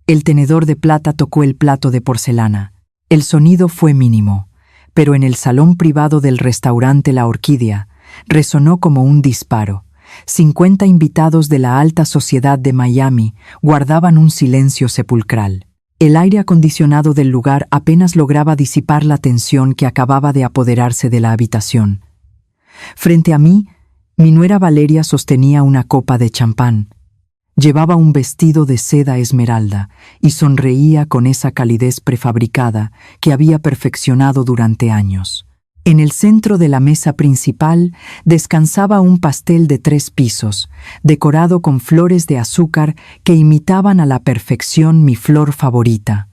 El tenedor de plata tocó el plato de porcelana. El sonido fue mínimo, pero en el salón privado del restaurante La Orquídea resonó como un disparo. 50 invitados de la alta sociedad de Miami guardaban un silencio sepulcral. El aire acondicionado del lugar apenas lograba disipar la tensión que acababa de apoderarse de la habitación. Frente a mí, mi nuera Valeria sostenía una copa de champán. Llevaba un vestido de seda esmeralda y sonreía con esa calidez prefabricada que había perfeccionado durante años. En el centro de la mesa principal descansaba un pastel de 3 pisos, decorado con flores de azúcar que imitaban a la perfección mi flor favorita,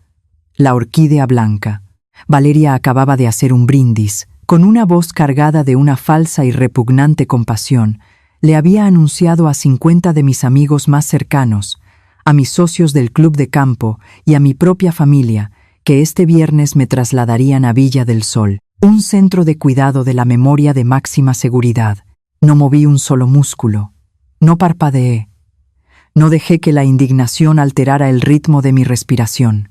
la orquídea blanca. Valeria acababa de hacer un brindis. Con una voz cargada de una falsa y repugnante compasión, le había anunciado a 50 de mis amigos más cercanos, a mis socios del club de campo y a mi propia familia, que este viernes me trasladarían a Villa del Sol, un centro de cuidado de la memoria de máxima seguridad. No moví un solo músculo, no parpadeé, no dejé que la indignación alterara el ritmo de mi respiración.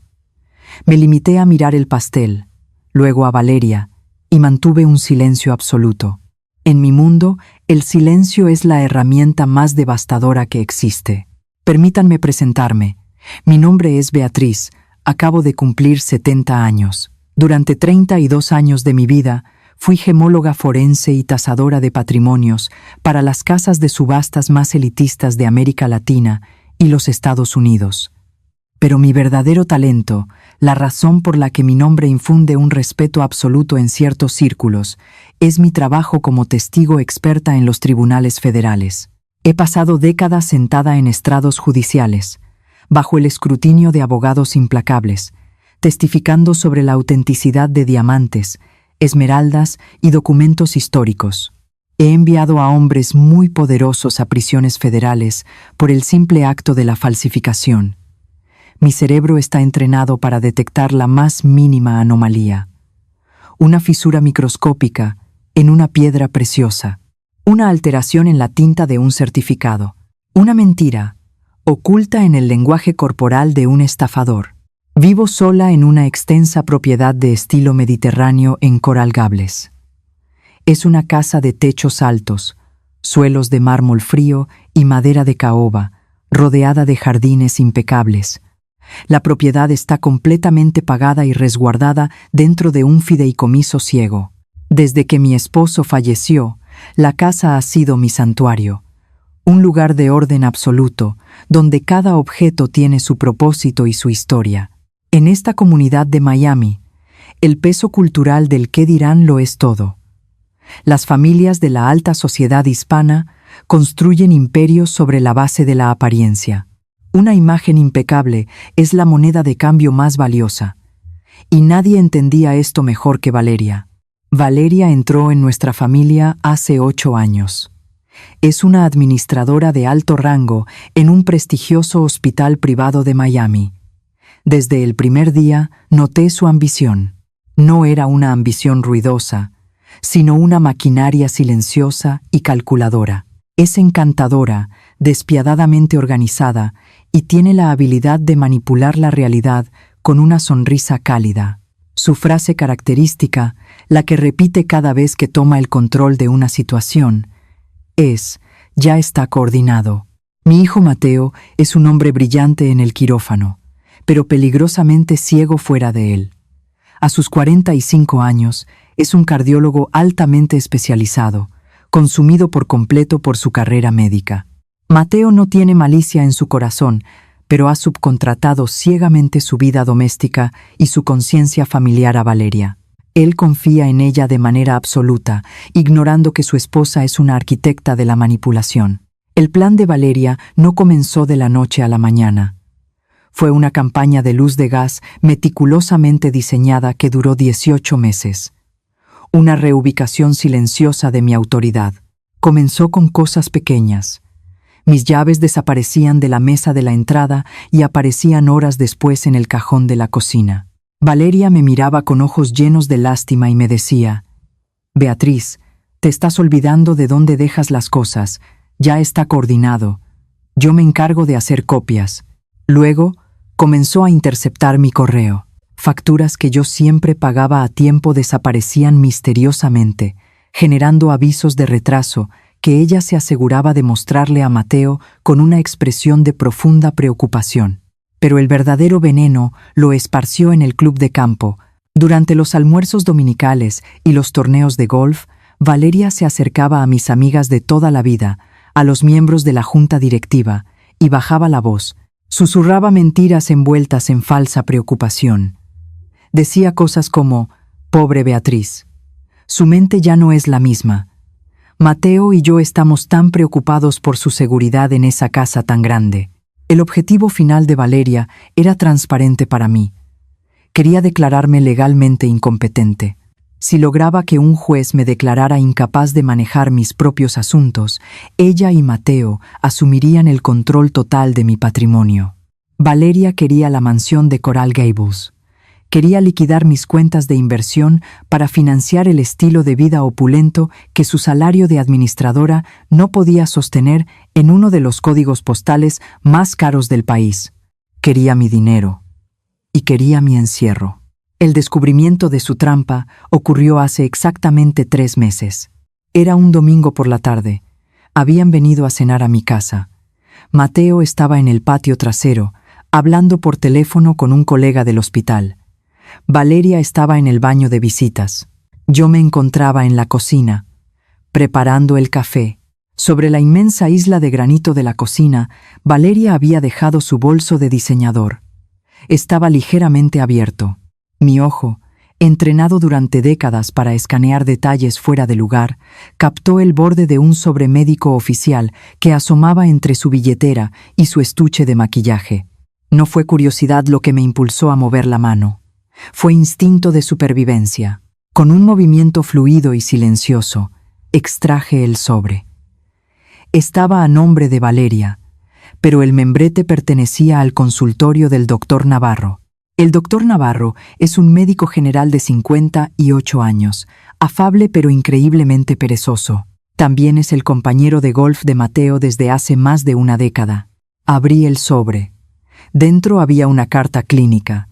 Me limité a mirar el pastel, luego a Valeria, y mantuve un silencio absoluto. En mi mundo, el silencio es la herramienta más devastadora que existe. Permítanme presentarme. Mi nombre es Beatriz. Acabo de cumplir 70 años. Durante 32 años de mi vida, fui gemóloga forense y tasadora de patrimonios para las casas de subastas más elitistas de América Latina y los Estados Unidos. Pero mi verdadero talento, la razón por la que mi nombre infunde un respeto absoluto en ciertos círculos, es mi trabajo como testigo experta en los tribunales federales. He pasado décadas sentada en estrados judiciales, bajo el escrutinio de abogados implacables, testificando sobre la autenticidad de diamantes, esmeraldas y documentos históricos. He enviado a hombres muy poderosos a prisiones federales por el simple acto de la falsificación. Mi cerebro está entrenado para detectar la más mínima anomalía. Una fisura microscópica en una piedra preciosa, una alteración en la tinta de un certificado, una mentira oculta en el lenguaje corporal de un estafador. Vivo sola en una extensa propiedad de estilo mediterráneo en Coral Gables. Es una casa de techos altos, suelos de mármol frío y madera de caoba, rodeada de jardines impecables. La propiedad está completamente pagada y resguardada dentro de un fideicomiso ciego. Desde que mi esposo falleció, la casa ha sido mi santuario, un lugar de orden absoluto, donde cada objeto tiene su propósito y su historia. En esta comunidad de Miami, el peso cultural del qué dirán lo es todo. Las familias de la alta sociedad hispana construyen imperios sobre la base de la apariencia. Una imagen impecable es la moneda de cambio más valiosa. Y nadie entendía esto mejor que Valeria. Valeria entró en nuestra familia hace 8 años. Es una administradora de alto rango en un prestigioso hospital privado de Miami. Desde el primer día noté su ambición. No era una ambición ruidosa, sino una maquinaria silenciosa y calculadora. Es encantadora, despiadadamente organizada y tiene la habilidad de manipular la realidad con una sonrisa cálida. Su frase característica, la que repite cada vez que toma el control de una situación, es: ya está coordinado. Mi hijo Mateo es un hombre brillante en el quirófano, pero peligrosamente ciego fuera de él. A sus 45 años, es un cardiólogo altamente especializado, consumido por completo por su carrera médica. Mateo no tiene malicia en su corazón, pero ha subcontratado ciegamente su vida doméstica y su conciencia familiar a Valeria. Él confía en ella de manera absoluta, ignorando que su esposa es una arquitecta de la manipulación. El plan de Valeria no comenzó de la noche a la mañana. Fue una campaña de luz de gas meticulosamente diseñada que duró 18 meses. Una reubicación silenciosa de mi autoridad. Comenzó con cosas pequeñas. Mis llaves desaparecían de la mesa de la entrada y aparecían horas después en el cajón de la cocina. Valeria me miraba con ojos llenos de lástima y me decía: «Beatriz, te estás olvidando de dónde dejas las cosas. Ya está coordinado. Yo me encargo de hacer copias. Luego, Comenzó a interceptar mi correo. Facturas que yo siempre pagaba a tiempo desaparecían misteriosamente, generando avisos de retraso que ella se aseguraba de mostrarle a Mateo con una expresión de profunda preocupación. Pero el verdadero veneno lo esparció en el club de campo. Durante los almuerzos dominicales y los torneos de golf, Valeria se acercaba a mis amigas de toda la vida, a los miembros de la junta directiva, y bajaba la voz. Susurraba mentiras envueltas en falsa preocupación. Decía cosas como, «Pobre Beatriz. Su mente ya no es la misma. Mateo y yo estamos tan preocupados por su seguridad en esa casa tan grande». El objetivo final de Valeria era transparente para mí. Quería declararme legalmente incompetente. Si lograba que un juez me declarara incapaz de manejar mis propios asuntos, ella y Mateo asumirían el control total de mi patrimonio. Valeria quería la mansión de Coral Gables. Quería liquidar mis cuentas de inversión para financiar el estilo de vida opulento que su salario de administradora no podía sostener en uno de los códigos postales más caros del país. Quería mi dinero. Y quería mi encierro. El descubrimiento de su trampa ocurrió hace exactamente 3 meses. Era un domingo por la tarde. Habían venido a cenar a mi casa. Mateo estaba en el patio trasero, hablando por teléfono con un colega del hospital. Valeria estaba en el baño de visitas. Yo me encontraba en la cocina, preparando el café. Sobre la inmensa isla de granito de la cocina, Valeria había dejado su bolso de diseñador. Estaba ligeramente abierto. Mi ojo, entrenado durante décadas para escanear detalles fuera de lugar, captó el borde de un sobre médico oficial que asomaba entre su billetera y su estuche de maquillaje. No fue curiosidad lo que me impulsó a mover la mano. Fue instinto de supervivencia. Con un movimiento fluido y silencioso, extraje el sobre. Estaba a nombre de Valeria, pero el membrete pertenecía al consultorio del doctor Navarro. El doctor Navarro es un médico general de 58 años, afable pero increíblemente perezoso. También es el compañero de golf de Mateo desde hace más de una década. Abrí el sobre. Dentro había una carta clínica,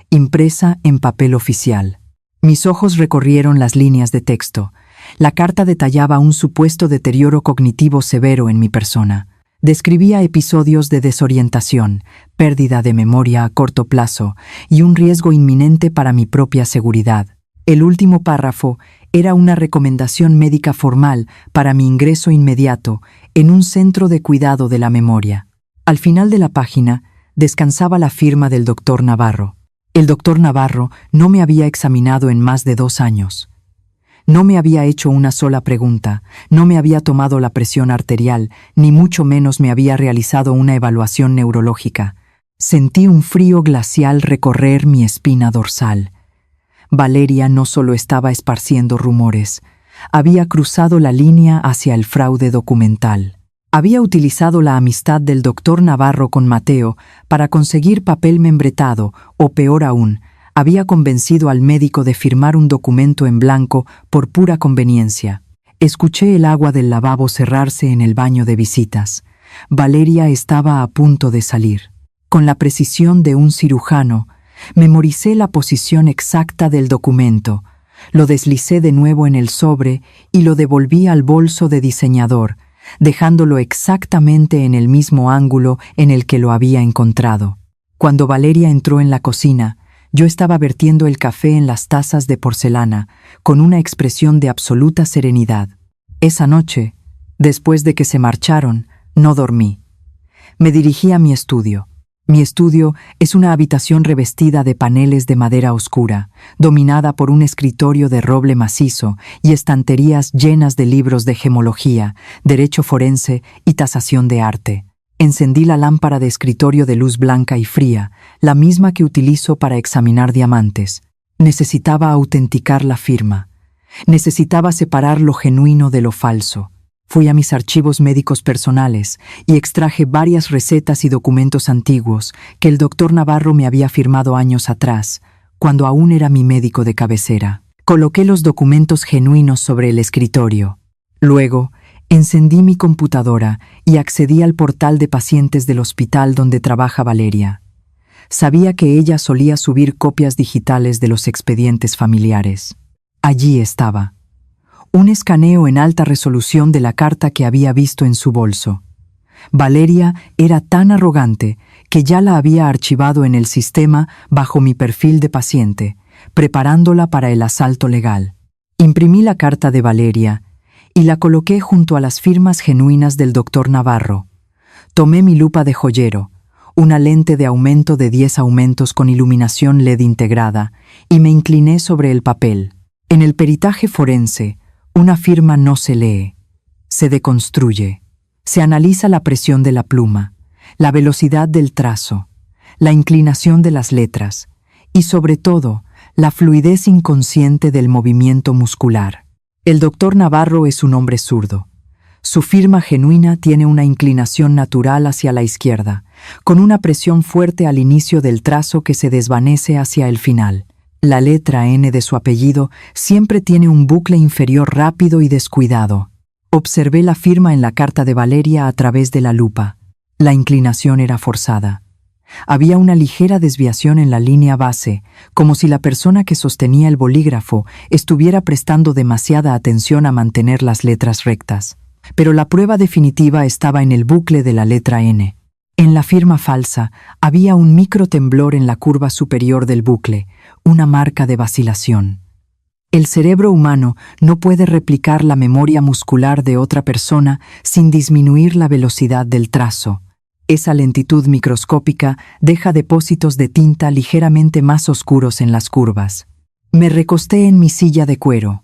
impresa en papel oficial. Mis ojos recorrieron las líneas de texto. La carta detallaba un supuesto deterioro cognitivo severo en mi persona. Describía episodios de desorientación, pérdida de memoria a corto plazo y un riesgo inminente para mi propia seguridad. El último párrafo era una recomendación médica formal para mi ingreso inmediato en un centro de cuidado de la memoria. Al final de la página descansaba la firma del doctor Navarro. El doctor Navarro no me había examinado en más de 2 años. No me había hecho una sola pregunta, no me había tomado la presión arterial, ni mucho menos me había realizado una evaluación neurológica. Sentí un frío glacial recorrer mi espina dorsal. Valeria no solo estaba esparciendo rumores, había cruzado la línea hacia el fraude documental. Había utilizado la amistad del doctor Navarro con Mateo para conseguir papel membretado, o peor aún, había convencido al médico de firmar un documento en blanco por pura conveniencia. Escuché el agua del lavabo cerrarse en el baño de visitas. Valeria estaba a punto de salir. Con la precisión de un cirujano, memoricé la posición exacta del documento, lo deslicé de nuevo en el sobre y lo devolví al bolso de diseñador, dejándolo exactamente en el mismo ángulo en el que lo había encontrado. Cuando Valeria entró en la cocina, yo estaba vertiendo el café en las tazas de porcelana, con una expresión de absoluta serenidad. Esa noche, después de que se marcharon, no dormí. Me dirigí a mi estudio. Mi estudio es una habitación revestida de paneles de madera oscura, dominada por un escritorio de roble macizo y estanterías llenas de libros de gemología, derecho forense y tasación de arte. Encendí la lámpara de escritorio de luz blanca y fría, la misma que utilizo para examinar diamantes. Necesitaba autenticar la firma. Necesitaba separar lo genuino de lo falso. Fui a mis archivos médicos personales y extraje varias recetas y documentos antiguos que el doctor Navarro me había firmado años atrás, cuando aún era mi médico de cabecera. Coloqué los documentos genuinos sobre el escritorio. Luego, encendí mi computadora y accedí al portal de pacientes del hospital donde trabaja Valeria. Sabía que ella solía subir copias digitales de los expedientes familiares. Allí estaba. Un escaneo en alta resolución de la carta que había visto en su bolso. Valeria era tan arrogante que ya la había archivado en el sistema bajo mi perfil de paciente, preparándola para el asalto legal. Imprimí la carta de Valeria y la coloqué junto a las firmas genuinas del doctor Navarro. Tomé mi lupa de joyero, una lente de aumento de 10 aumentos con iluminación LED integrada, y me incliné sobre el papel. En el peritaje forense, una firma no se lee, se deconstruye. Se analiza la presión de la pluma, la velocidad del trazo, la inclinación de las letras y, sobre todo, la fluidez inconsciente del movimiento muscular. El doctor Navarro es un hombre zurdo. Su firma genuina tiene una inclinación natural hacia la izquierda, con una presión fuerte al inicio del trazo que se desvanece hacia el final. La letra N de su apellido siempre tiene un bucle inferior rápido y descuidado. Observé la firma en la carta de Valeria a través de la lupa. La inclinación era forzada. Había una ligera desviación en la línea base, como si la persona que sostenía el bolígrafo estuviera prestando demasiada atención a mantener las letras rectas. Pero la prueba definitiva estaba en el bucle de la letra N. En la firma falsa había un micro temblor en la curva superior del bucle, una marca de vacilación. El cerebro humano no puede replicar la memoria muscular de otra persona sin disminuir la velocidad del trazo. Esa lentitud microscópica deja depósitos de tinta ligeramente más oscuros en las curvas. Me recosté en mi silla de cuero.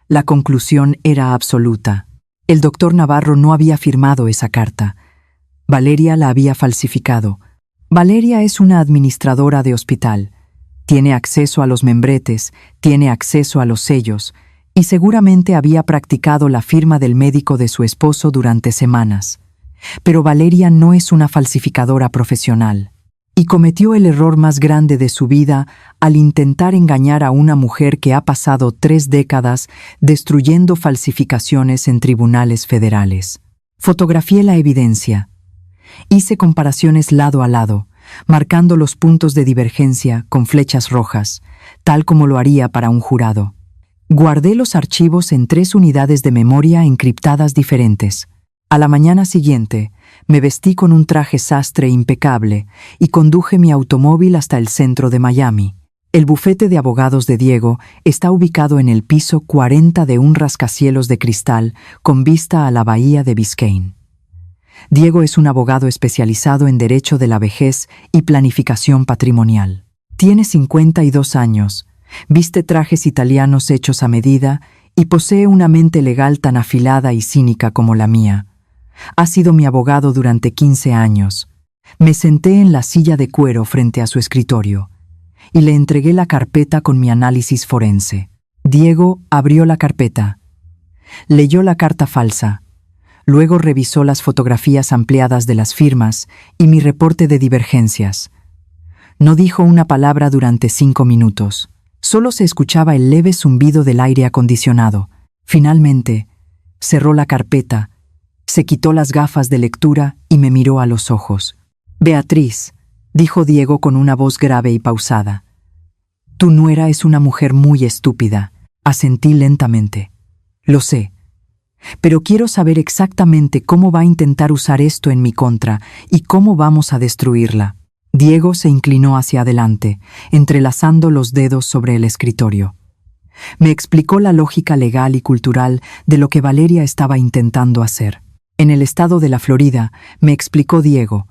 La conclusión era absoluta. El doctor Navarro no había firmado esa carta. Valeria la había falsificado. Valeria es una administradora de hospital. Tiene acceso a los membretes, tiene acceso a los sellos, y seguramente había practicado la firma del médico de su esposo durante semanas. Pero Valeria no es una falsificadora profesional, y cometió el error más grande de su vida al intentar engañar a una mujer que ha pasado 3 décadas destruyendo falsificaciones en tribunales federales. Fotografié la evidencia. Hice comparaciones lado a lado, marcando los puntos de divergencia con flechas rojas, tal como lo haría para un jurado. Guardé los archivos en 3 unidades de memoria encriptadas diferentes. A la mañana siguiente, me vestí con un traje sastre impecable y conduje mi automóvil hasta el centro de Miami. El bufete de abogados de Diego está ubicado en el piso 40 de un rascacielos de cristal con vista a la bahía de Biscayne. Diego es un abogado especializado en derecho de la vejez y planificación patrimonial. Tiene 52 años, viste trajes italianos hechos a medida y posee una mente legal tan afilada y cínica como la mía. Ha sido mi abogado durante 15 años. Me senté en la silla de cuero frente a su escritorio y le entregué la carpeta con mi análisis forense. Diego abrió la carpeta. Leyó la carta falsa. Luego revisó las fotografías ampliadas de las firmas y mi reporte de divergencias. No dijo una palabra durante 5 minutos. Solo se escuchaba el leve zumbido del aire acondicionado. Finalmente, cerró la carpeta, se quitó las gafas de lectura y me miró a los ojos. «Beatriz», dijo Diego con una voz grave y pausada. «Tu nuera es una mujer muy estúpida», asentí lentamente. «Lo sé. Pero quiero saber exactamente cómo va a intentar usar esto en mi contra y cómo vamos a destruirla». Diego se inclinó hacia adelante, entrelazando los dedos sobre el escritorio. Me explicó la lógica legal y cultural de lo que Valeria estaba intentando hacer. En el estado de la Florida, me explicó Diego,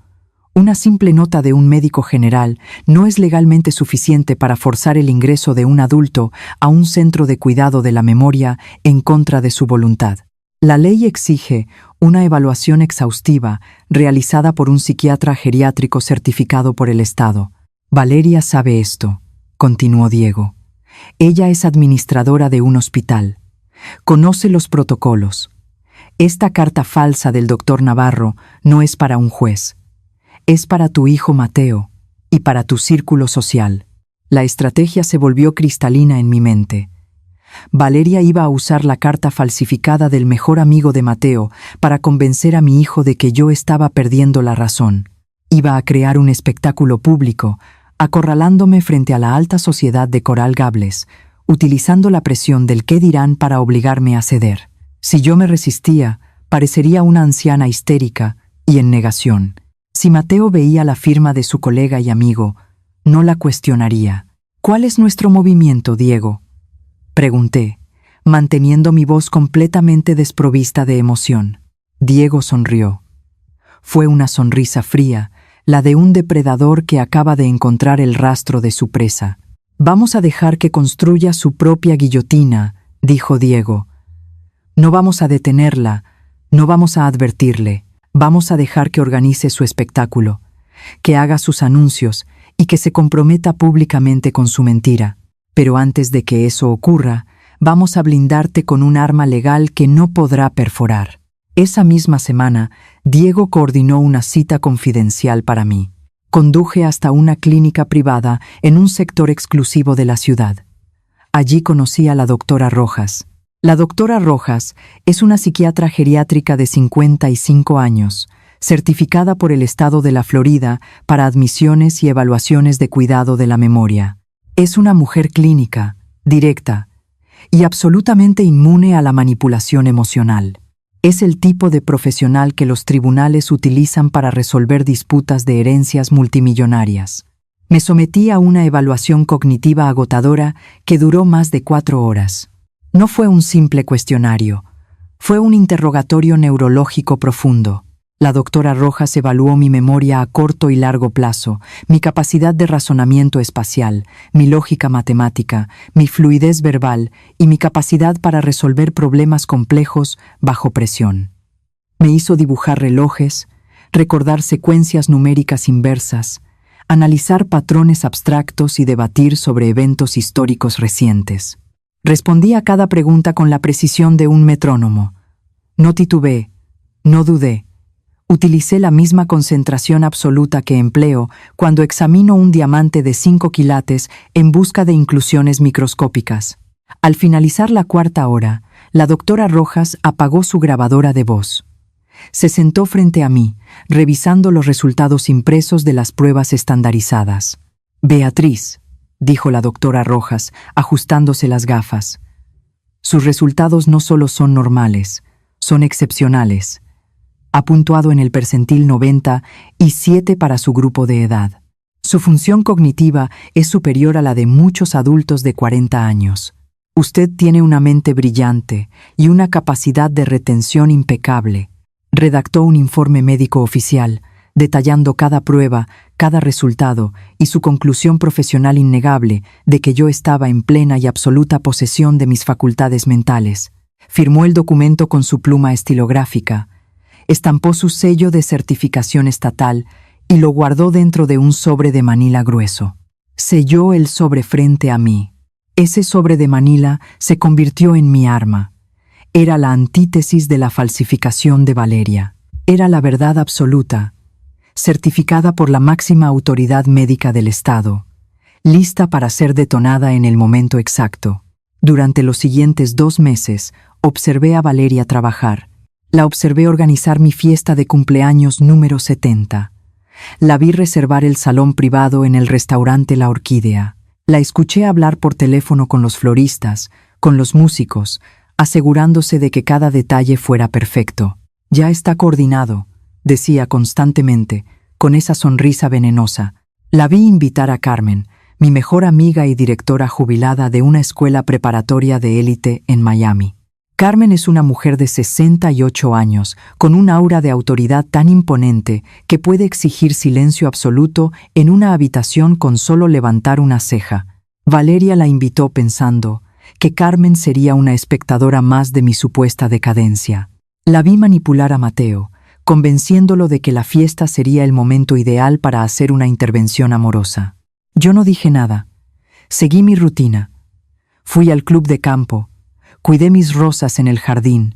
una simple nota de un médico general no es legalmente suficiente para forzar el ingreso de un adulto a un centro de cuidado de la memoria en contra de su voluntad. La ley exige una evaluación exhaustiva realizada por un psiquiatra geriátrico certificado por el Estado. Valeria sabe esto, continuó Diego. Ella es administradora de un hospital. Conoce los protocolos. Esta carta falsa del doctor Navarro no es para un juez. Es para tu hijo Mateo y para tu círculo social. La estrategia se volvió cristalina en mi mente. Valeria iba a usar la carta falsificada del mejor amigo de Mateo para convencer a mi hijo de que yo estaba perdiendo la razón. Iba a crear un espectáculo público, acorralándome frente a la alta sociedad de Coral Gables, utilizando la presión del qué dirán para obligarme a ceder. Si yo me resistía, parecería una anciana histérica y en negación. Si Mateo veía la firma de su colega y amigo, no la cuestionaría. ¿Cuál es nuestro movimiento, Diego?, pregunté, manteniendo mi voz completamente desprovista de emoción. Diego sonrió. Fue una sonrisa fría, la de un depredador que acaba de encontrar el rastro de su presa. «Vamos a dejar que construya su propia guillotina», dijo Diego. «No vamos a detenerla, no vamos a advertirle, vamos a dejar que organice su espectáculo, que haga sus anuncios y que se comprometa públicamente con su mentira. Pero antes de que eso ocurra, vamos a blindarte con un arma legal que no podrá perforar». Esa misma semana, Diego coordinó una cita confidencial para mí. Conduje hasta una clínica privada en un sector exclusivo de la ciudad. Allí conocí a la doctora Rojas. La doctora Rojas es una psiquiatra geriátrica de 55 años, certificada por el estado de la Florida para admisiones y evaluaciones de cuidado de la memoria. Es una mujer clínica, directa y absolutamente inmune a la manipulación emocional. Es el tipo de profesional que los tribunales utilizan para resolver disputas de herencias multimillonarias. Me sometí a una evaluación cognitiva agotadora que duró más de 4 horas. No fue un simple cuestionario, fue un interrogatorio neurológico profundo. La doctora Rojas evaluó mi memoria a corto y largo plazo, mi capacidad de razonamiento espacial, mi lógica matemática, mi fluidez verbal y mi capacidad para resolver problemas complejos bajo presión. Me hizo dibujar relojes, recordar secuencias numéricas inversas, analizar patrones abstractos y debatir sobre eventos históricos recientes. Respondí a cada pregunta con la precisión de un metrónomo. No titubeé, no dudé. Utilicé la misma concentración absoluta que empleo cuando examino un diamante de 5 quilates en busca de inclusiones microscópicas. Al finalizar la 4ª hora, la doctora Rojas apagó su grabadora de voz. Se sentó frente a mí, revisando los resultados impresos de las pruebas estandarizadas. «Beatriz», dijo la doctora Rojas, ajustándose las gafas. «Sus resultados no solo son normales, son excepcionales. Ha puntuado en el percentil 90 y 7 para su grupo de edad. Su función cognitiva es superior a la de muchos adultos de 40 años. Usted tiene una mente brillante y una capacidad de retención impecable». Redactó un informe médico oficial, detallando cada prueba, cada resultado y su conclusión profesional innegable de que yo estaba en plena y absoluta posesión de mis facultades mentales. Firmó el documento con su pluma estilográfica, estampó su sello de certificación estatal y lo guardó dentro de un sobre de manila grueso. Selló el sobre frente a mí. Ese sobre de manila se convirtió en mi arma. Era la antítesis de la falsificación de Valeria. Era la verdad absoluta, certificada por la máxima autoridad médica del Estado, lista para ser detonada en el momento exacto. Durante los siguientes 2 meses, observé a Valeria trabajar. La observé organizar mi fiesta de cumpleaños número 70. La vi reservar el salón privado en el restaurante La Orquídea. La escuché hablar por teléfono con los floristas, con los músicos, asegurándose de que cada detalle fuera perfecto. «Ya está coordinado», decía constantemente, con esa sonrisa venenosa. La vi invitar a Carmen, mi mejor amiga y directora jubilada de una escuela preparatoria de élite en Miami. Carmen es una mujer de 68 años, con un aura de autoridad tan imponente que puede exigir silencio absoluto en una habitación con solo levantar una ceja. Valeria la invitó pensando que Carmen sería una espectadora más de mi supuesta decadencia. La vi manipular a Mateo, convenciéndolo de que la fiesta sería el momento ideal para hacer una intervención amorosa. Yo no dije nada. Seguí mi rutina. Fui al club de campo. Cuidé mis rosas en el jardín.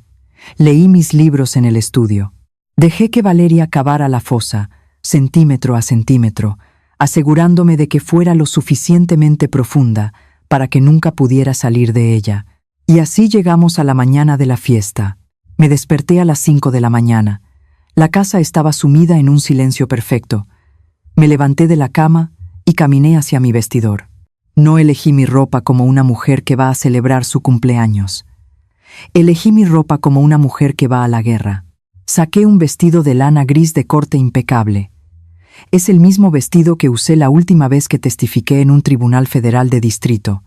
Leí mis libros en el estudio. Dejé que Valeria cavara la fosa, centímetro a centímetro, asegurándome de que fuera lo suficientemente profunda para que nunca pudiera salir de ella. Y así llegamos a la mañana de la fiesta. Me desperté a las 5 de la mañana. La casa estaba sumida en un silencio perfecto. Me levanté de la cama y caminé hacia mi vestidor. No elegí mi ropa como una mujer que va a celebrar su cumpleaños. Elegí mi ropa como una mujer que va a la guerra. Saqué un vestido de lana gris de corte impecable. Es el mismo vestido que usé la última vez que testifiqué en un tribunal federal de distrito.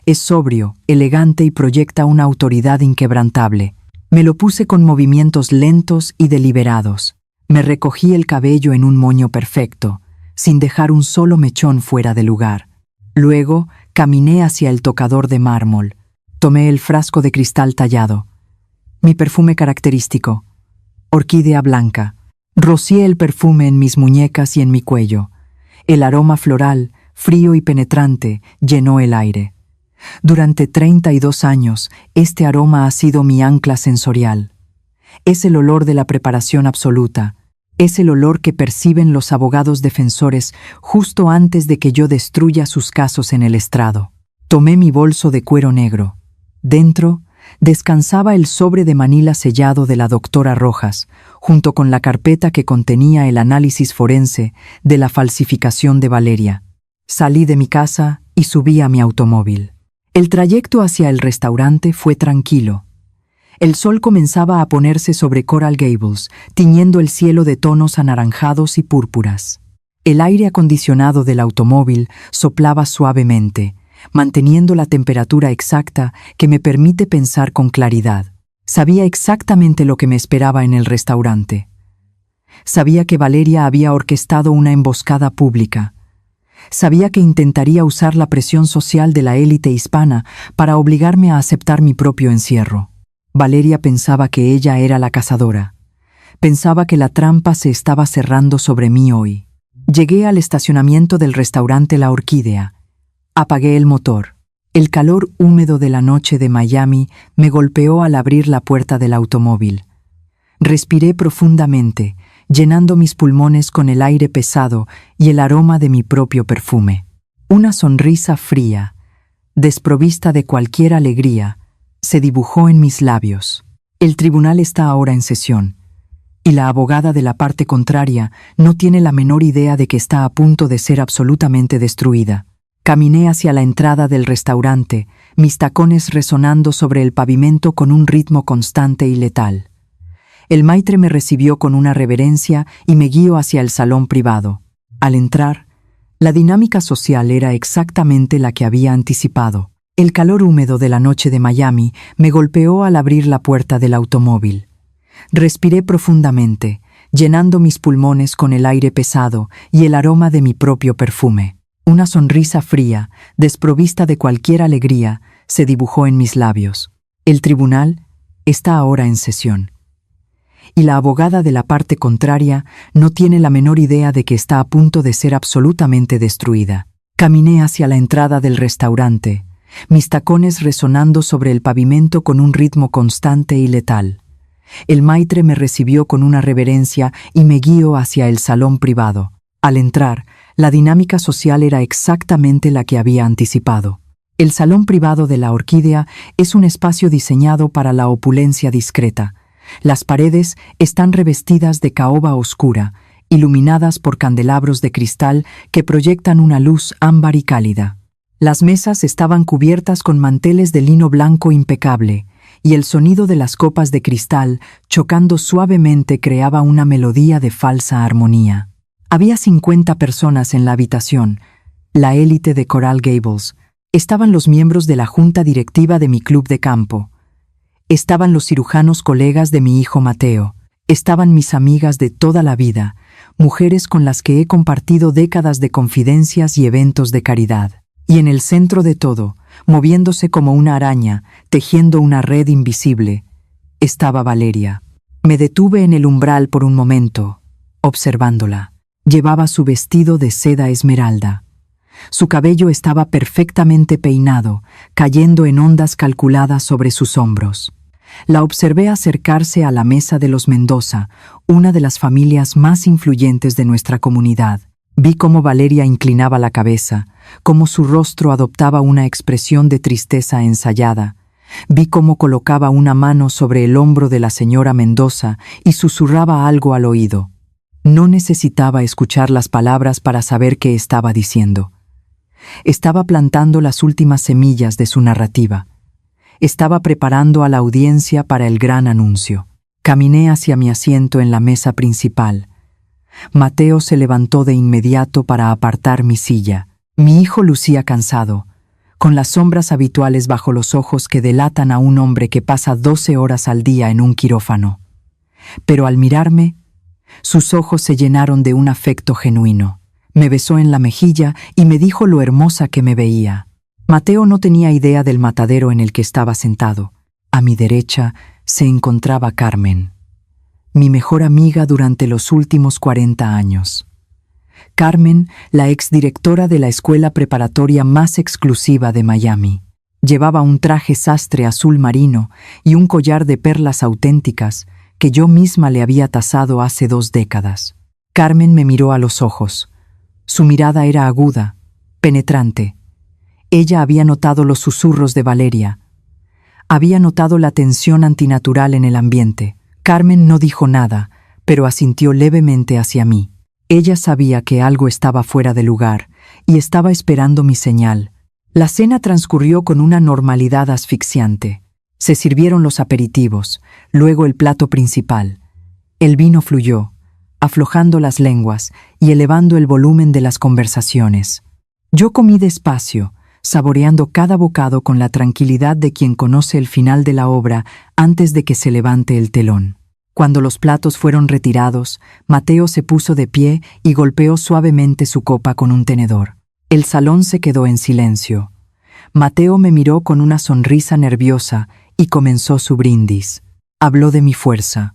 Es sobrio, elegante y proyecta una autoridad inquebrantable. Me lo puse con movimientos lentos y deliberados. Me recogí el cabello en un moño perfecto, sin dejar un solo mechón fuera de lugar. Luego, caminé hacia el tocador de mármol. Tomé el frasco de cristal tallado. Mi perfume característico, orquídea blanca. Rocié el perfume en mis muñecas y en mi cuello. El aroma floral, frío y penetrante, llenó el aire. Durante 32 años, este aroma ha sido mi ancla sensorial. Es el olor de la preparación absoluta. Es el olor que perciben los abogados defensores justo antes de que yo destruya sus casos en el estrado. Tomé mi bolso de cuero negro. Dentro, descansaba el sobre de manila sellado de la doctora Rojas, junto con la carpeta que contenía el análisis forense de la falsificación de Valeria. Salí de mi casa y subí a mi automóvil. El trayecto hacia el restaurante fue tranquilo. El sol comenzaba a ponerse sobre Coral Gables, tiñendo el cielo de tonos anaranjados y púrpuras. El aire acondicionado del automóvil soplaba suavemente, manteniendo la temperatura exacta que me permite pensar con claridad. Sabía exactamente lo que me esperaba en el restaurante. Sabía que Valeria había orquestado una emboscada pública. Sabía que intentaría usar la presión social de la élite hispana para obligarme a aceptar mi propio encierro. Valeria pensaba que ella era la cazadora. Pensaba que la trampa se estaba cerrando sobre mí hoy. Llegué al estacionamiento del restaurante La Orquídea. Apagué el motor. El calor húmedo de la noche de Miami me golpeó al abrir la puerta del automóvil. Respiré profundamente, llenando mis pulmones con el aire pesado y el aroma de mi propio perfume. Una sonrisa fría, desprovista de cualquier alegría, se dibujó en mis labios. El tribunal está ahora en sesión, y la abogada de la parte contraria no tiene la menor idea de que está a punto de ser absolutamente destruida. Caminé hacia la entrada del restaurante, mis tacones resonando sobre el pavimento con un ritmo constante y letal. El maitre me recibió con una reverencia y me guió hacia el salón privado. Al entrar, la dinámica social era exactamente la que había anticipado. El calor húmedo de la noche de Miami me golpeó al abrir la puerta del automóvil. Respiré profundamente, llenando mis pulmones con el aire pesado y el aroma de mi propio perfume. Una sonrisa fría, desprovista de cualquier alegría, se dibujó en mis labios. El tribunal está ahora en sesión. Y la abogada de la parte contraria no tiene la menor idea de que está a punto de ser absolutamente destruida. Caminé hacia la entrada del restaurante, mis tacones resonando sobre el pavimento con un ritmo constante y letal. El maitre me recibió con una reverencia y me guió hacia el salón privado. Al entrar, la dinámica social era exactamente la que había anticipado. El salón privado de La Orquídea es un espacio diseñado para la opulencia discreta. Las paredes están revestidas de caoba oscura, iluminadas por candelabros de cristal que proyectan una luz ámbar y cálida. Las mesas estaban cubiertas con manteles de lino blanco impecable, y el sonido de las copas de cristal chocando suavemente creaba una melodía de falsa armonía. Había 50 personas en la habitación, la élite de Coral Gables. Estaban los miembros de la junta directiva de mi club de campo. Estaban los cirujanos colegas de mi hijo Mateo. Estaban mis amigas de toda la vida, mujeres con las que he compartido décadas de confidencias y eventos de caridad. Y en el centro de todo, moviéndose como una araña, tejiendo una red invisible, estaba Valeria. Me detuve en el umbral por un momento, observándola. Llevaba su vestido de seda esmeralda. Su cabello estaba perfectamente peinado, cayendo en ondas calculadas sobre sus hombros. La observé acercarse a la mesa de los Mendoza, una de las familias más influyentes de nuestra comunidad. Vi cómo Valeria inclinaba la cabeza, cómo su rostro adoptaba una expresión de tristeza ensayada. Vi cómo colocaba una mano sobre el hombro de la señora Mendoza y susurraba algo al oído. No necesitaba escuchar las palabras para saber qué estaba diciendo. Estaba plantando las últimas semillas de su narrativa. Estaba preparando a la audiencia para el gran anuncio. Caminé hacia mi asiento en la mesa principal. Mateo se levantó de inmediato para apartar mi silla. Mi hijo lucía cansado, con las sombras habituales bajo los ojos que delatan a un hombre que pasa 12 horas al día en un quirófano. Pero al mirarme, sus ojos se llenaron de un afecto genuino. Me besó en la mejilla y me dijo lo hermosa que me veía. Mateo no tenía idea del matadero en el que estaba sentado. A mi derecha se encontraba Carmen, mi mejor amiga durante los últimos 40 años. Carmen, la exdirectora de la escuela preparatoria más exclusiva de Miami. Llevaba un traje sastre azul marino y un collar de perlas auténticas que yo misma le había tasado hace 2 décadas. Carmen me miró a los ojos. Su mirada era aguda, penetrante. Ella había notado los susurros de Valeria. Había notado la tensión antinatural en el ambiente. Carmen no dijo nada, pero asintió levemente hacia mí. Ella sabía que algo estaba fuera de lugar y estaba esperando mi señal. La cena transcurrió con una normalidad asfixiante. Se sirvieron los aperitivos, luego el plato principal. El vino fluyó, aflojando las lenguas y elevando el volumen de las conversaciones. Yo comí despacio, saboreando cada bocado con la tranquilidad de quien conoce el final de la obra antes de que se levante el telón. Cuando los platos fueron retirados, Mateo se puso de pie y golpeó suavemente su copa con un tenedor. El salón se quedó en silencio. Mateo me miró con una sonrisa nerviosa y comenzó su brindis. Habló de mi fuerza.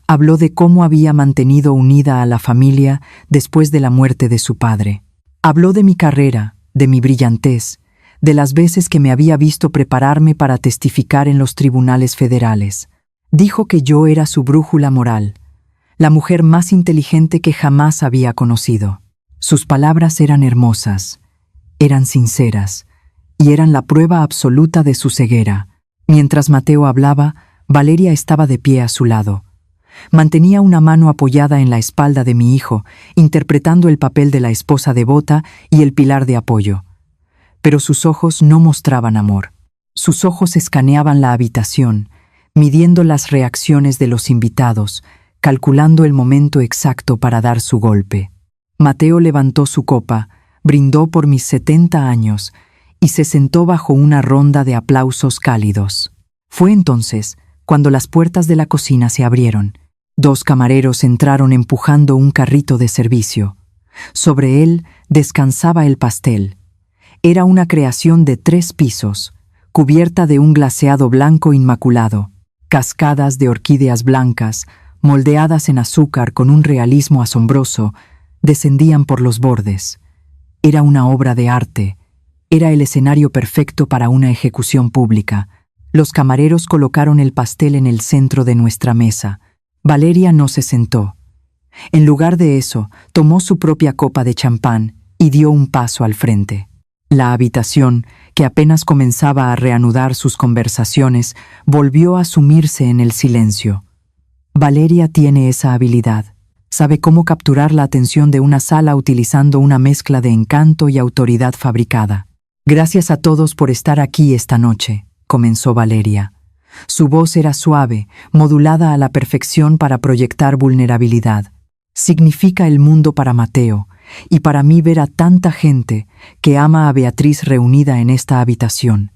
Habló de cómo había mantenido unida a la familia después de la muerte de su padre. Habló de mi carrera, de mi brillantez, de las veces que me había visto prepararme para testificar en los tribunales federales. Dijo que yo era su brújula moral, la mujer más inteligente que jamás había conocido. Sus palabras eran hermosas, eran sinceras, y eran la prueba absoluta de su ceguera. Mientras Mateo hablaba, Valeria estaba de pie a su lado. Mantenía una mano apoyada en la espalda de mi hijo, interpretando el papel de la esposa devota y el pilar de apoyo. Pero sus ojos no mostraban amor. Sus ojos escaneaban la habitación, midiendo las reacciones de los invitados, calculando el momento exacto para dar su golpe. Mateo levantó su copa, brindó por mis 70 años y se sentó bajo una ronda de aplausos cálidos. Fue entonces cuando las puertas de la cocina se abrieron. 2 camareros entraron empujando un carrito de servicio. Sobre él descansaba el pastel. Era una creación de 3 pisos, cubierta de un glaseado blanco inmaculado. Cascadas de orquídeas blancas, moldeadas en azúcar con un realismo asombroso, descendían por los bordes. Era una obra de arte. Era el escenario perfecto para una ejecución pública. Los camareros colocaron el pastel en el centro de nuestra mesa. Valeria no se sentó. En lugar de eso, tomó su propia copa de champán y dio un paso al frente. La habitación, que apenas comenzaba a reanudar sus conversaciones, volvió a sumirse en el silencio. Valeria tiene esa habilidad. Sabe cómo capturar la atención de una sala utilizando una mezcla de encanto y autoridad fabricada. Gracias a todos por estar aquí esta noche, comenzó Valeria. Su voz era suave, modulada a la perfección para proyectar vulnerabilidad. Significa el mundo para Mateo, y para mí ver a tanta gente que ama a Beatriz reunida en esta habitación.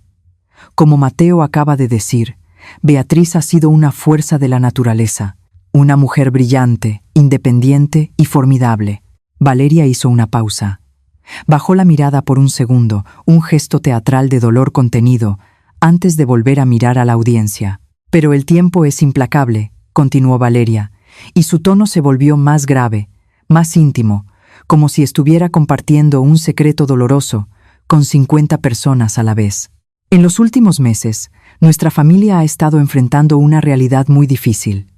Como Mateo acaba de decir, Beatriz ha sido una fuerza de la naturaleza, una mujer brillante, independiente y formidable. Valeria hizo una pausa. Bajó la mirada por un segundo, un gesto teatral de dolor contenido, antes de volver a mirar a la audiencia. Pero el tiempo es implacable, continuó Valeria, y su tono se volvió más grave, más íntimo, como si estuviera compartiendo un secreto doloroso con 50 personas a la vez. En los últimos meses, nuestra familia ha estado enfrentando una realidad muy difícil.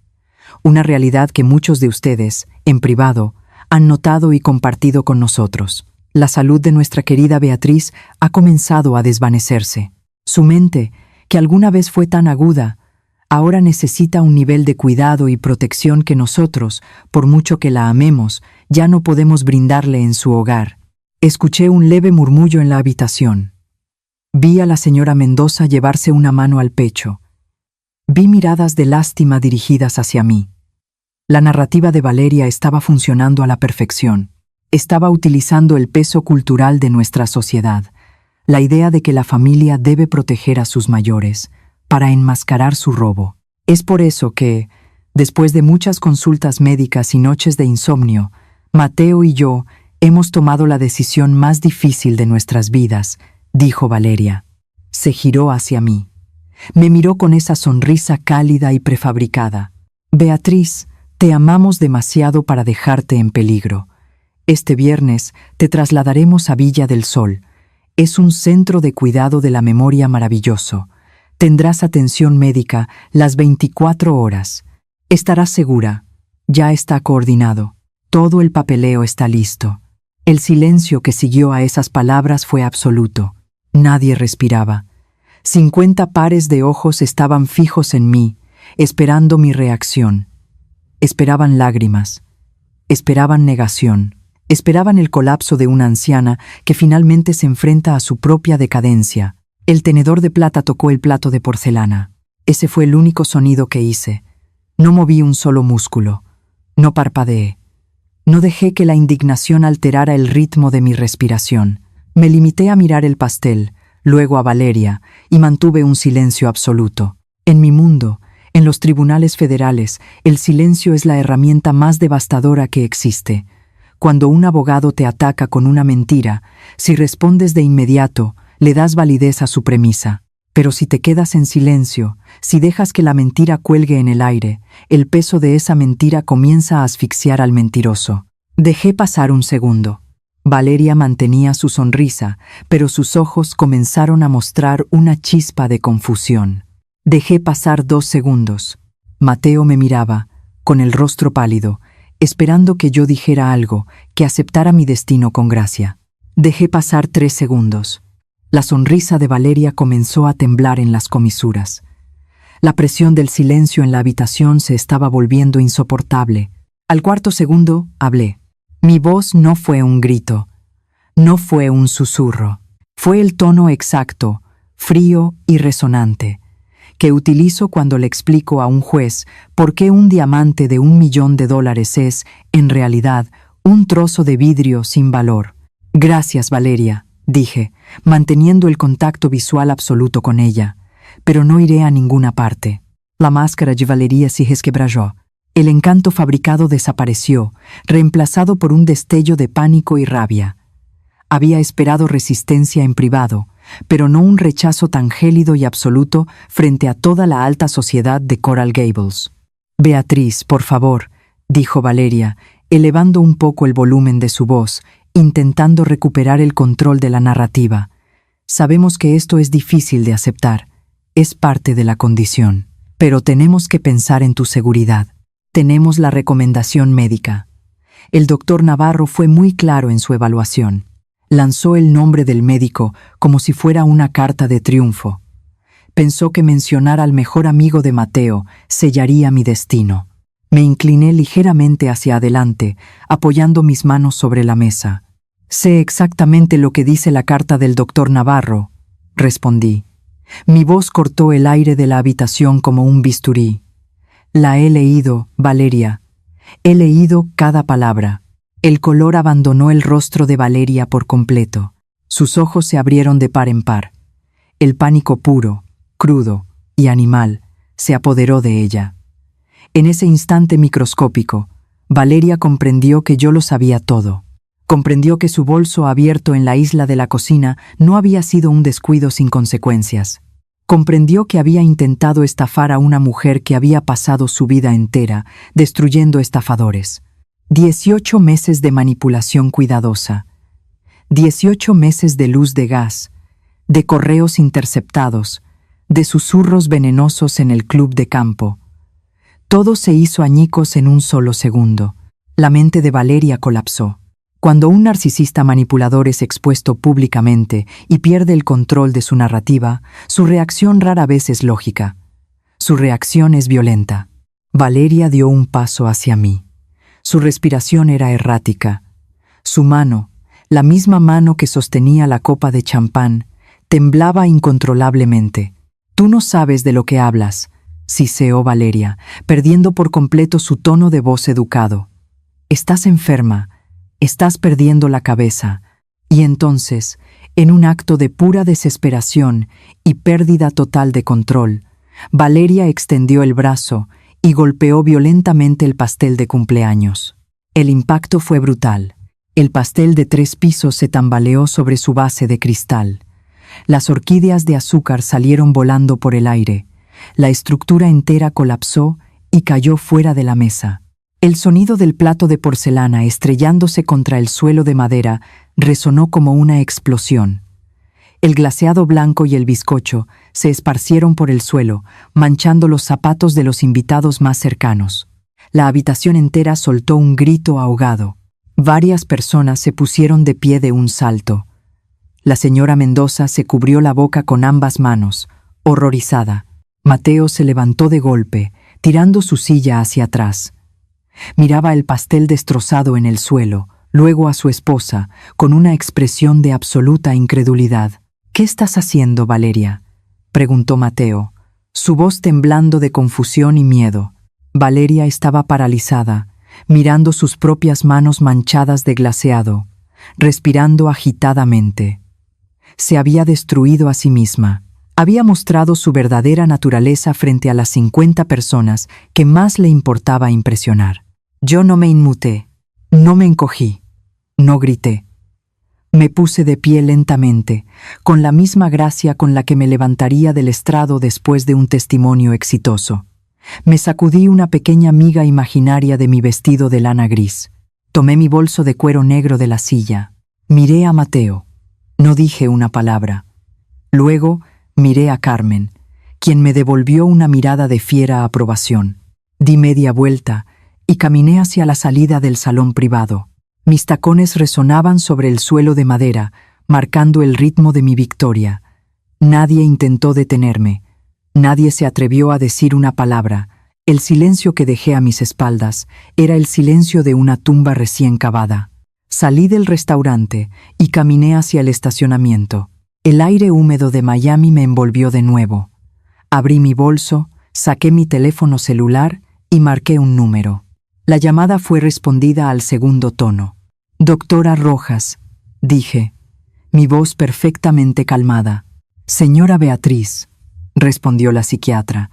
Una realidad que muchos de ustedes, en privado, han notado y compartido con nosotros. La salud de nuestra querida Beatriz ha comenzado a desvanecerse. Su mente, que alguna vez fue tan aguda, Ahora necesita un nivel de cuidado y protección que nosotros, por mucho que la amemos, ya no podemos brindarle en su hogar. Escuché un leve murmullo en la habitación. Vi a la señora Mendoza llevarse una mano al pecho. Vi miradas de lástima dirigidas hacia mí. La narrativa de Valeria estaba funcionando a la perfección. Estaba utilizando el peso cultural de nuestra sociedad, la idea de que la familia debe proteger a sus mayores, para enmascarar su robo. Es por eso que, después de muchas consultas médicas y noches de insomnio, Mateo y yo hemos tomado la decisión más difícil de nuestras vidas, dijo Valeria. Se giró hacia mí. Me miró con esa sonrisa cálida y prefabricada. Beatriz, te amamos demasiado para dejarte en peligro. Este viernes te trasladaremos a Villa del Sol. Es un centro de cuidado de la memoria maravilloso. Tendrás atención médica las 24 horas. Estarás segura. Ya está coordinado. Todo el papeleo está listo. El silencio que siguió a esas palabras fue absoluto. Nadie respiraba. 50 pares de ojos estaban fijos en mí, esperando mi reacción. Esperaban lágrimas. Esperaban negación. Esperaban el colapso de una anciana que finalmente se enfrenta a su propia decadencia. El tenedor de plata tocó el plato de porcelana. Ese fue el único sonido que hice. No moví un solo músculo. No parpadeé. No dejé que la indignación alterara el ritmo de mi respiración. Me limité a mirar el pastel, luego a Valeria, y mantuve un silencio absoluto. En mi mundo, en los tribunales federales, el silencio es la herramienta más devastadora que existe. Cuando un abogado te ataca con una mentira, si respondes de inmediato, le das validez a su premisa. Pero si te quedas en silencio, si dejas que la mentira cuelgue en el aire, el peso de esa mentira comienza a asfixiar al mentiroso. Dejé pasar un segundo. Valeria mantenía su sonrisa, pero sus ojos comenzaron a mostrar una chispa de confusión. Dejé pasar 2 segundos. Mateo me miraba, con el rostro pálido, esperando que yo dijera algo, que aceptara mi destino con gracia. Dejé pasar 3 segundos. La sonrisa de Valeria comenzó a temblar en las comisuras. La presión del silencio en la habitación se estaba volviendo insoportable. Al 4.º segundo, hablé. Mi voz no fue un grito, no fue un susurro. Fue el tono exacto, frío y resonante, que utilizo cuando le explico a un juez por qué un diamante de $1 millón es, en realidad, un trozo de vidrio sin valor. Gracias, Valeria, dije, manteniendo el contacto visual absoluto con ella, pero no iré a ninguna parte. La máscara de Valeria se resquebrajó. El encanto fabricado desapareció, reemplazado por un destello de pánico y rabia. Había esperado resistencia en privado, pero no un rechazo tan gélido y absoluto frente a toda la alta sociedad de Coral Gables. Beatriz, por favor, dijo Valeria, elevando un poco el volumen de su voz, intentando recuperar el control de la narrativa. Sabemos que esto es difícil de aceptar, es parte de la condición, pero tenemos que pensar en tu seguridad. Tenemos la recomendación médica. El doctor Navarro fue muy claro en su evaluación. Lanzó el nombre del médico como si fuera una carta de triunfo. Pensó que mencionar al mejor amigo de Mateo sellaría mi destino. Me incliné ligeramente hacia adelante, apoyando mis manos sobre la mesa. Sé exactamente lo que dice la carta del doctor Navarro, respondí. Mi voz cortó el aire de la habitación como un bisturí. La he leído, Valeria. He leído cada palabra. El color abandonó el rostro de Valeria por completo. Sus ojos se abrieron de par en par. El pánico puro, crudo y animal se apoderó de ella. En ese instante microscópico, Valeria comprendió que yo lo sabía todo. Comprendió que su bolso abierto en la isla de la cocina no había sido un descuido sin consecuencias. Comprendió que había intentado estafar a una mujer que había pasado su vida entera destruyendo estafadores. 18 meses de manipulación cuidadosa. 18 meses de luz de gas, de correos interceptados, de susurros venenosos en el club de campo. Todo se hizo añicos en un solo segundo. La mente de Valeria colapsó. Cuando un narcisista manipulador es expuesto públicamente y pierde el control de su narrativa, su reacción rara vez es lógica. Su reacción es violenta. Valeria dio un paso hacia mí. Su respiración era errática. Su mano, la misma mano que sostenía la copa de champán, temblaba incontrolablemente. «Tú no sabes de lo que hablas», siseó Valeria, perdiendo por completo su tono de voz educado. «Estás enferma, estás perdiendo la cabeza». Y entonces, en un acto de pura desesperación y pérdida total de control, Valeria extendió el brazo y golpeó violentamente el pastel de cumpleaños. El impacto fue brutal. El pastel de 3 pisos se tambaleó sobre su base de cristal. Las orquídeas de azúcar salieron volando por el aire. La estructura entera colapsó y cayó fuera de la mesa. El sonido del plato de porcelana estrellándose contra el suelo de madera resonó como una explosión. El glaseado blanco y el bizcocho se esparcieron por el suelo, manchando los zapatos de los invitados más cercanos. La habitación entera soltó un grito ahogado. Varias personas se pusieron de pie de un salto. La señora Mendoza se cubrió la boca con ambas manos, horrorizada. Mateo se levantó de golpe, tirando su silla hacia atrás. Miraba el pastel destrozado en el suelo, luego a su esposa, con una expresión de absoluta incredulidad. «¿Qué estás haciendo, Valeria?», preguntó Mateo, su voz temblando de confusión y miedo. Valeria estaba paralizada, mirando sus propias manos manchadas de glaseado, respirando agitadamente. Se había destruido a sí misma. Había mostrado su verdadera naturaleza frente a las 50 personas que más le importaba impresionar. Yo no me inmuté, no me encogí, no grité. Me puse de pie lentamente, con la misma gracia con la que me levantaría del estrado después de un testimonio exitoso. Me sacudí una pequeña miga imaginaria de mi vestido de lana gris. Tomé mi bolso de cuero negro de la silla. Miré a Mateo. No dije una palabra. Luego miré a Carmen, quien me devolvió una mirada de fiera aprobación. Di media vuelta y caminé hacia la salida del salón privado. Mis tacones resonaban sobre el suelo de madera, marcando el ritmo de mi victoria. Nadie intentó detenerme. Nadie se atrevió a decir una palabra. El silencio que dejé a mis espaldas era el silencio de una tumba recién cavada. Salí del restaurante y caminé hacia el estacionamiento. El aire húmedo de Miami me envolvió de nuevo. Abrí mi bolso, saqué mi teléfono celular y marqué un número. La llamada fue respondida al segundo tono. «Doctora Rojas», dije, mi voz perfectamente calmada. «Señora Beatriz», respondió la psiquiatra.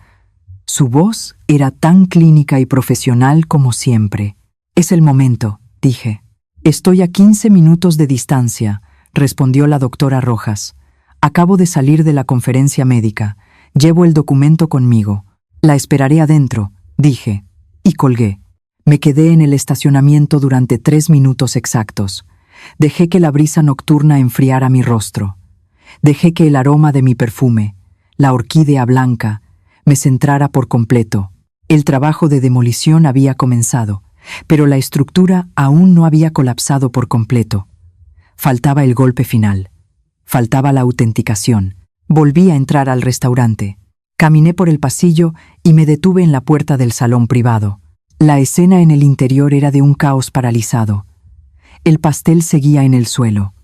Su voz era tan clínica y profesional como siempre. «Es el momento», dije. «Estoy a 15 minutos de distancia», respondió la doctora Rojas. «Acabo de salir de la conferencia médica. Llevo el documento conmigo. La esperaré adentro», dije, y colgué. Me quedé en el estacionamiento durante 3 minutos exactos. Dejé que la brisa nocturna enfriara mi rostro. Dejé que el aroma de mi perfume, la orquídea blanca, me centrara por completo. El trabajo de demolición había comenzado, pero la estructura aún no había colapsado por completo. Faltaba el golpe final. Faltaba la autenticación. Volví a entrar al restaurante. Caminé por el pasillo y me detuve en la puerta del salón privado. La escena en el interior era de un caos paralizado. El pastel seguía en el suelo.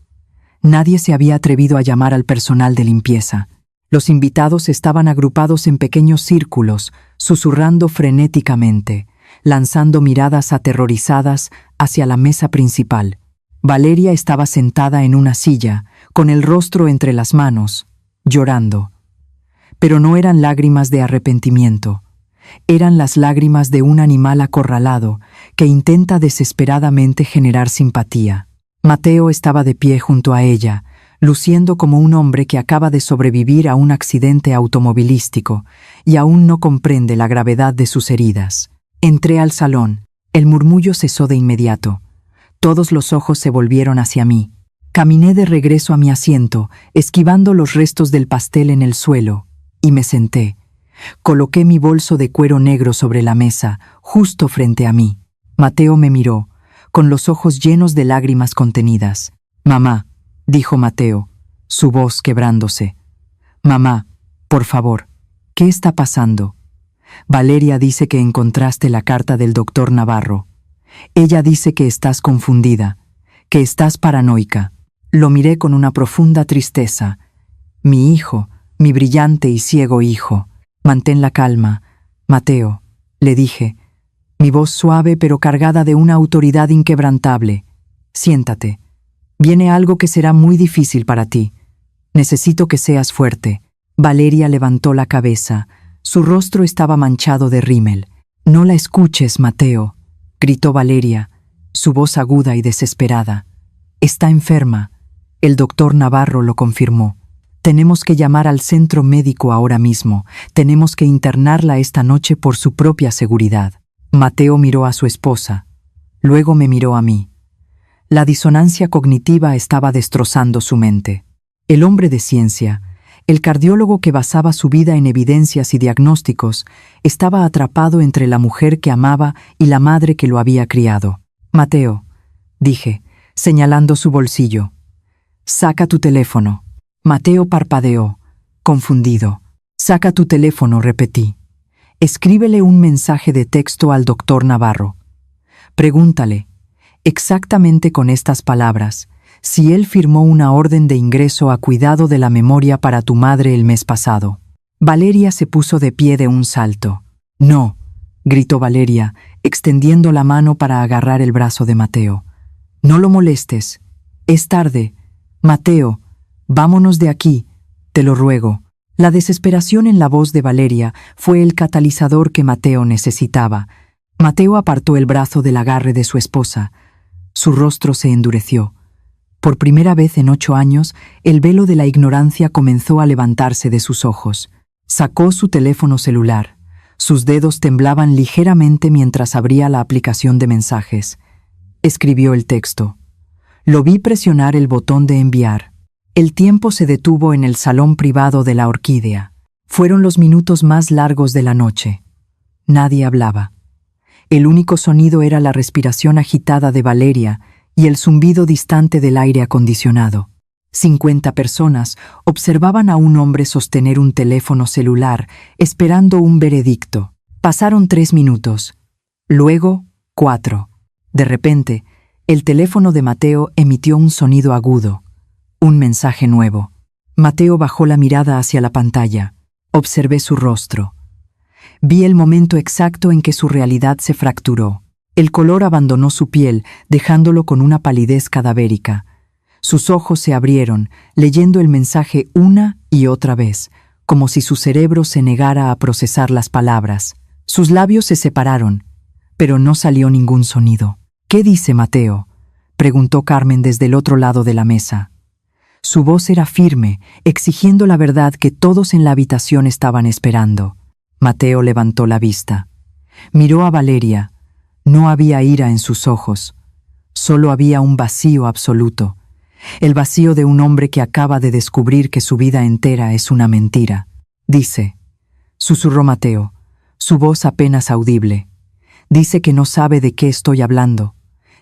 Nadie se había atrevido a llamar al personal de limpieza. Los invitados estaban agrupados en pequeños círculos, susurrando frenéticamente, lanzando miradas aterrorizadas hacia la mesa principal. Valeria estaba sentada en una silla, con el rostro entre las manos, llorando. Pero no eran lágrimas de arrepentimiento. Eran las lágrimas de un animal acorralado que intenta desesperadamente generar simpatía. Mateo estaba de pie junto a ella, luciendo como un hombre que acaba de sobrevivir a un accidente automovilístico y aún no comprende la gravedad de sus heridas. Entré al salón. El murmullo cesó de inmediato. Todos los ojos se volvieron hacia mí. Caminé de regreso a mi asiento, esquivando los restos del pastel en el suelo, y me senté. Coloqué mi bolso de cuero negro sobre la mesa, justo frente a mí. Mateo me miró, con los ojos llenos de lágrimas contenidas. «Mamá», dijo Mateo, su voz quebrándose. «Mamá, por favor, ¿qué está pasando? Valeria dice que encontraste la carta del doctor Navarro. Ella dice que estás confundida, que estás paranoica. Lo miré con una profunda tristeza. Mi hijo, mi brillante y ciego hijo. Mantén la calma, Mateo, le dije, mi voz suave pero cargada de una autoridad inquebrantable. Siéntate. Viene algo que será muy difícil para ti. Necesito que seas fuerte. Valeria levantó la cabeza. Su rostro estaba manchado de rímel. No la escuches, Mateo, gritó Valeria, su voz aguda y desesperada. Está enferma. El doctor Navarro lo confirmó. Tenemos que llamar al centro médico ahora mismo. Tenemos que internarla esta noche por su propia seguridad. Mateo miró a su esposa. Luego me miró a mí. La disonancia cognitiva estaba destrozando su mente. El hombre de ciencia, el cardiólogo que basaba su vida en evidencias y diagnósticos, estaba atrapado entre la mujer que amaba y la madre que lo había criado. Mateo, dije, señalando su bolsillo. Saca tu teléfono. Mateo parpadeó, confundido. Saca tu teléfono, repetí. Escríbele un mensaje de texto al doctor Navarro. Pregúntale, exactamente con estas palabras, si él firmó una orden de ingreso a cuidado de la memoria para tu madre el mes pasado. Valeria se puso de pie de un salto. No, gritó Valeria, extendiendo la mano para agarrar el brazo de Mateo. No lo molestes. Es tarde. Mateo, vámonos de aquí, te lo ruego. La desesperación en la voz de Valeria fue el catalizador que Mateo necesitaba. Mateo apartó el brazo del agarre de su esposa. Su rostro se endureció. Por primera vez en 8 años, el velo de la ignorancia comenzó a levantarse de sus ojos. Sacó su teléfono celular. Sus dedos temblaban ligeramente mientras abría la aplicación de mensajes. Escribió el texto. Lo vi presionar el botón de enviar. El tiempo se detuvo en el salón privado de la Orquídea. Fueron los minutos más largos de la noche. Nadie hablaba. El único sonido era la respiración agitada de Valeria y el zumbido distante del aire acondicionado. 50 personas observaban a un hombre sostener un teléfono celular, esperando un veredicto. Pasaron 3 minutos. Luego, 4. De repente, el teléfono de Mateo emitió un sonido agudo. Un mensaje nuevo. Mateo bajó la mirada hacia la pantalla. Observé su rostro. Vi el momento exacto en que su realidad se fracturó. El color abandonó su piel, dejándolo con una palidez cadavérica. Sus ojos se abrieron, leyendo el mensaje una y otra vez, como si su cerebro se negara a procesar las palabras. Sus labios se separaron, pero no salió ningún sonido. ¿Qué dice Mateo?, preguntó Carmen desde el otro lado de la mesa. Su voz era firme, exigiendo la verdad que todos en la habitación estaban esperando. Mateo levantó la vista. Miró a Valeria. No había ira en sus ojos. Solo había un vacío absoluto. El vacío de un hombre que acaba de descubrir que su vida entera es una mentira. Dice, susurró Mateo, su voz apenas audible. Dice que no sabe de qué estoy hablando.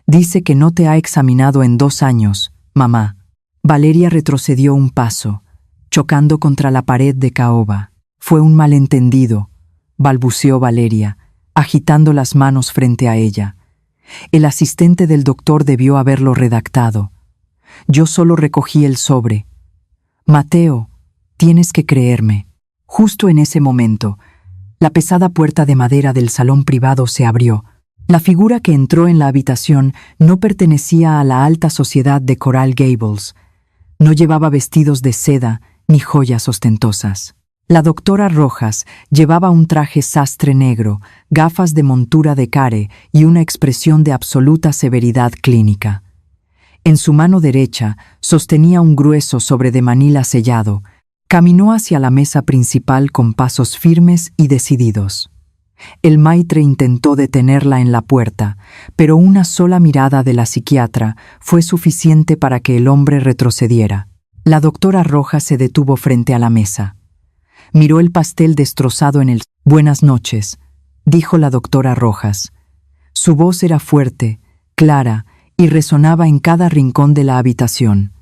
Dice que no te ha examinado en 2 años, mamá. Valeria retrocedió un paso, chocando contra la pared de caoba. Fue un malentendido, balbuceó Valeria, agitando las manos frente a ella. El asistente del doctor debió haberlo redactado. Yo solo recogí el sobre. Mateo, tienes que creerme. Justo en ese momento, la pesada puerta de madera del salón privado se abrió. La figura que entró en la habitación no pertenecía a la alta sociedad de Coral Gables. No llevaba vestidos de seda ni joyas ostentosas. La doctora Rojas llevaba un traje sastre negro, gafas de montura de care y una expresión de absoluta severidad clínica. En su mano derecha sostenía un grueso sobre de manila sellado. Caminó hacia la mesa principal con pasos firmes y decididos. El maitre intentó detenerla en la puerta, pero una sola mirada de la psiquiatra fue suficiente para que el hombre retrocediera. La doctora Rojas se detuvo frente a la mesa. Miró el pastel destrozado en el... Buenas noches, dijo la doctora Rojas. Su voz era fuerte, clara, y resonaba en cada rincón de la habitación.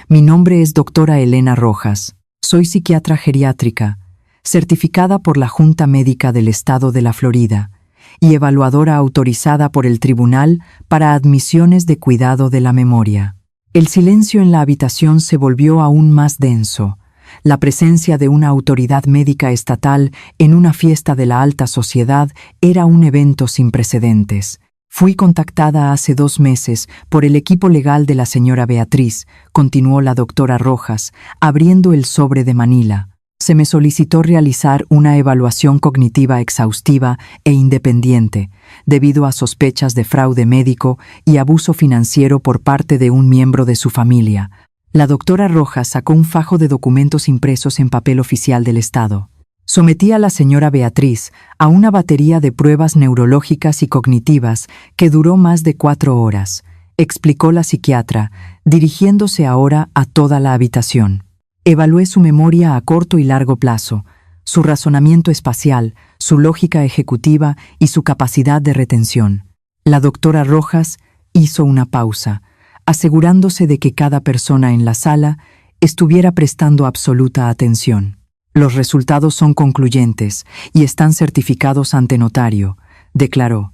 Mi nombre es doctora Elena Rojas. Soy psiquiatra geriátrica. certificada por la Junta Médica del Estado de la Florida y evaluadora autorizada por el Tribunal para Admisiones de Cuidado de la Memoria. El silencio en la habitación se volvió aún más denso. La presencia de una autoridad médica estatal en una fiesta de la alta sociedad era un evento sin precedentes. Fui contactada hace 2 meses por el equipo legal de la señora Beatriz, continuó la doctora Rojas, abriendo el sobre de Manila. Se me solicitó realizar una evaluación cognitiva exhaustiva e independiente, debido a sospechas de fraude médico y abuso financiero por parte de un miembro de su familia. La doctora Rojas sacó un fajo de documentos impresos en papel oficial del Estado. Sometí a la señora Beatriz a una batería de pruebas neurológicas y cognitivas que duró más de 4 horas, explicó la psiquiatra, dirigiéndose ahora a toda la habitación. Evalué su memoria a corto y largo plazo, su razonamiento espacial, su lógica ejecutiva y su capacidad de retención. La doctora Rojas hizo una pausa, asegurándose de que cada persona en la sala estuviera prestando absoluta atención. Los resultados son concluyentes y están certificados ante notario, declaró.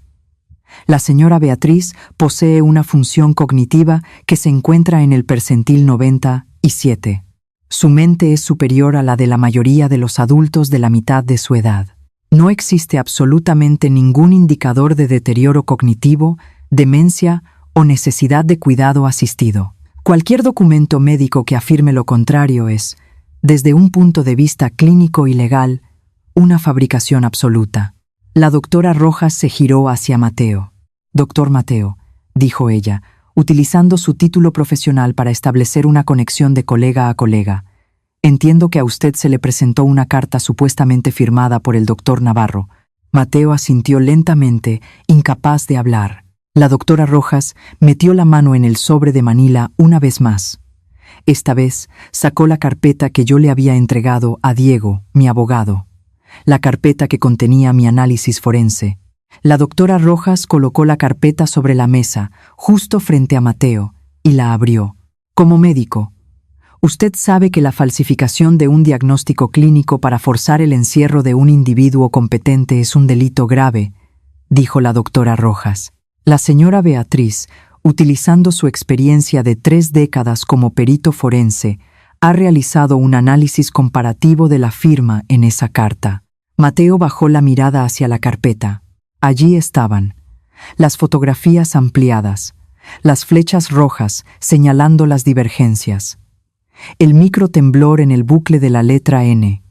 La señora Beatriz posee una función cognitiva que se encuentra en el percentil 97. Su mente es superior a la de la mayoría de los adultos de la mitad de su edad. No existe absolutamente ningún indicador de deterioro cognitivo, demencia o necesidad de cuidado asistido. Cualquier documento médico que afirme lo contrario es, desde un punto de vista clínico y legal, una fabricación absoluta. La doctora Rojas se giró hacia Mateo. «Doctor Mateo», dijo ella, utilizando su título profesional para establecer una conexión de colega a colega. «Entiendo que a usted se le presentó una carta supuestamente firmada por el doctor Navarro». Mateo asintió lentamente, incapaz de hablar. La doctora Rojas metió la mano en el sobre de Manila una vez más. Esta vez sacó la carpeta que yo le había entregado a Diego, mi abogado. La carpeta que contenía mi análisis forense. La doctora Rojas colocó la carpeta sobre la mesa, justo frente a Mateo, y la abrió. Como médico, usted sabe que la falsificación de un diagnóstico clínico para forzar el encierro de un individuo competente es un delito grave, dijo la doctora Rojas. La señora Beatriz, utilizando su experiencia de 3 décadas como perito forense, ha realizado un análisis comparativo de la firma en esa carta. Mateo bajó la mirada hacia la carpeta. Allí estaban las fotografías ampliadas, las flechas rojas señalando las divergencias, el microtemblor en el bucle de la letra N,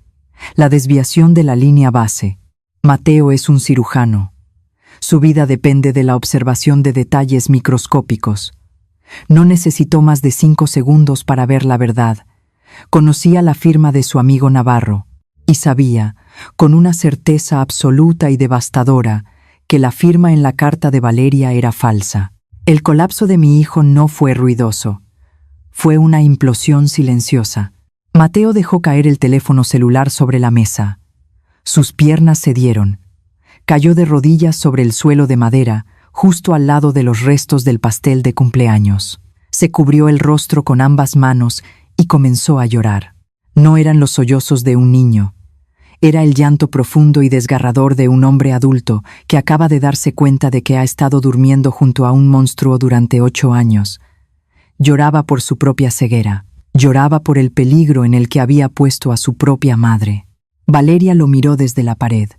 la desviación de la línea base. Mateo es un cirujano. Su vida depende de la observación de detalles microscópicos. No necesitó más de 5 segundos para ver la verdad. Conocía la firma de su amigo Navarro y sabía, con una certeza absoluta y devastadora, que la firma en la carta de Valeria era falsa. El colapso de mi hijo no fue ruidoso. Fue una implosión silenciosa. Mateo dejó caer el teléfono celular sobre la mesa. Sus piernas cedieron. Cayó de rodillas sobre el suelo de madera, justo al lado de los restos del pastel de cumpleaños. Se cubrió el rostro con ambas manos y comenzó a llorar. No eran los sollozos de un niño. Era el llanto profundo y desgarrador de un hombre adulto que acaba de darse cuenta de que ha estado durmiendo junto a un monstruo durante 8 años. Lloraba por su propia ceguera. Lloraba por el peligro en el que había puesto a su propia madre. Valeria lo miró desde la pared.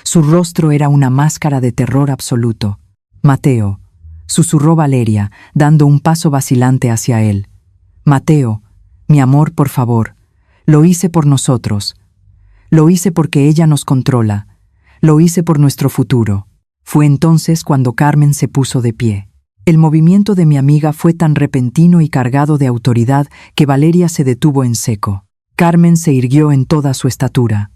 Su rostro era una máscara de terror absoluto. «Mateo», susurró Valeria, dando un paso vacilante hacia él. «Mateo, mi amor, por favor. Lo hice por nosotros. Lo hice porque ella nos controla. Lo hice por nuestro futuro». Fue entonces cuando Carmen se puso de pie. El movimiento de mi amiga fue tan repentino y cargado de autoridad que Valeria se detuvo en seco. Carmen se irguió en toda su estatura.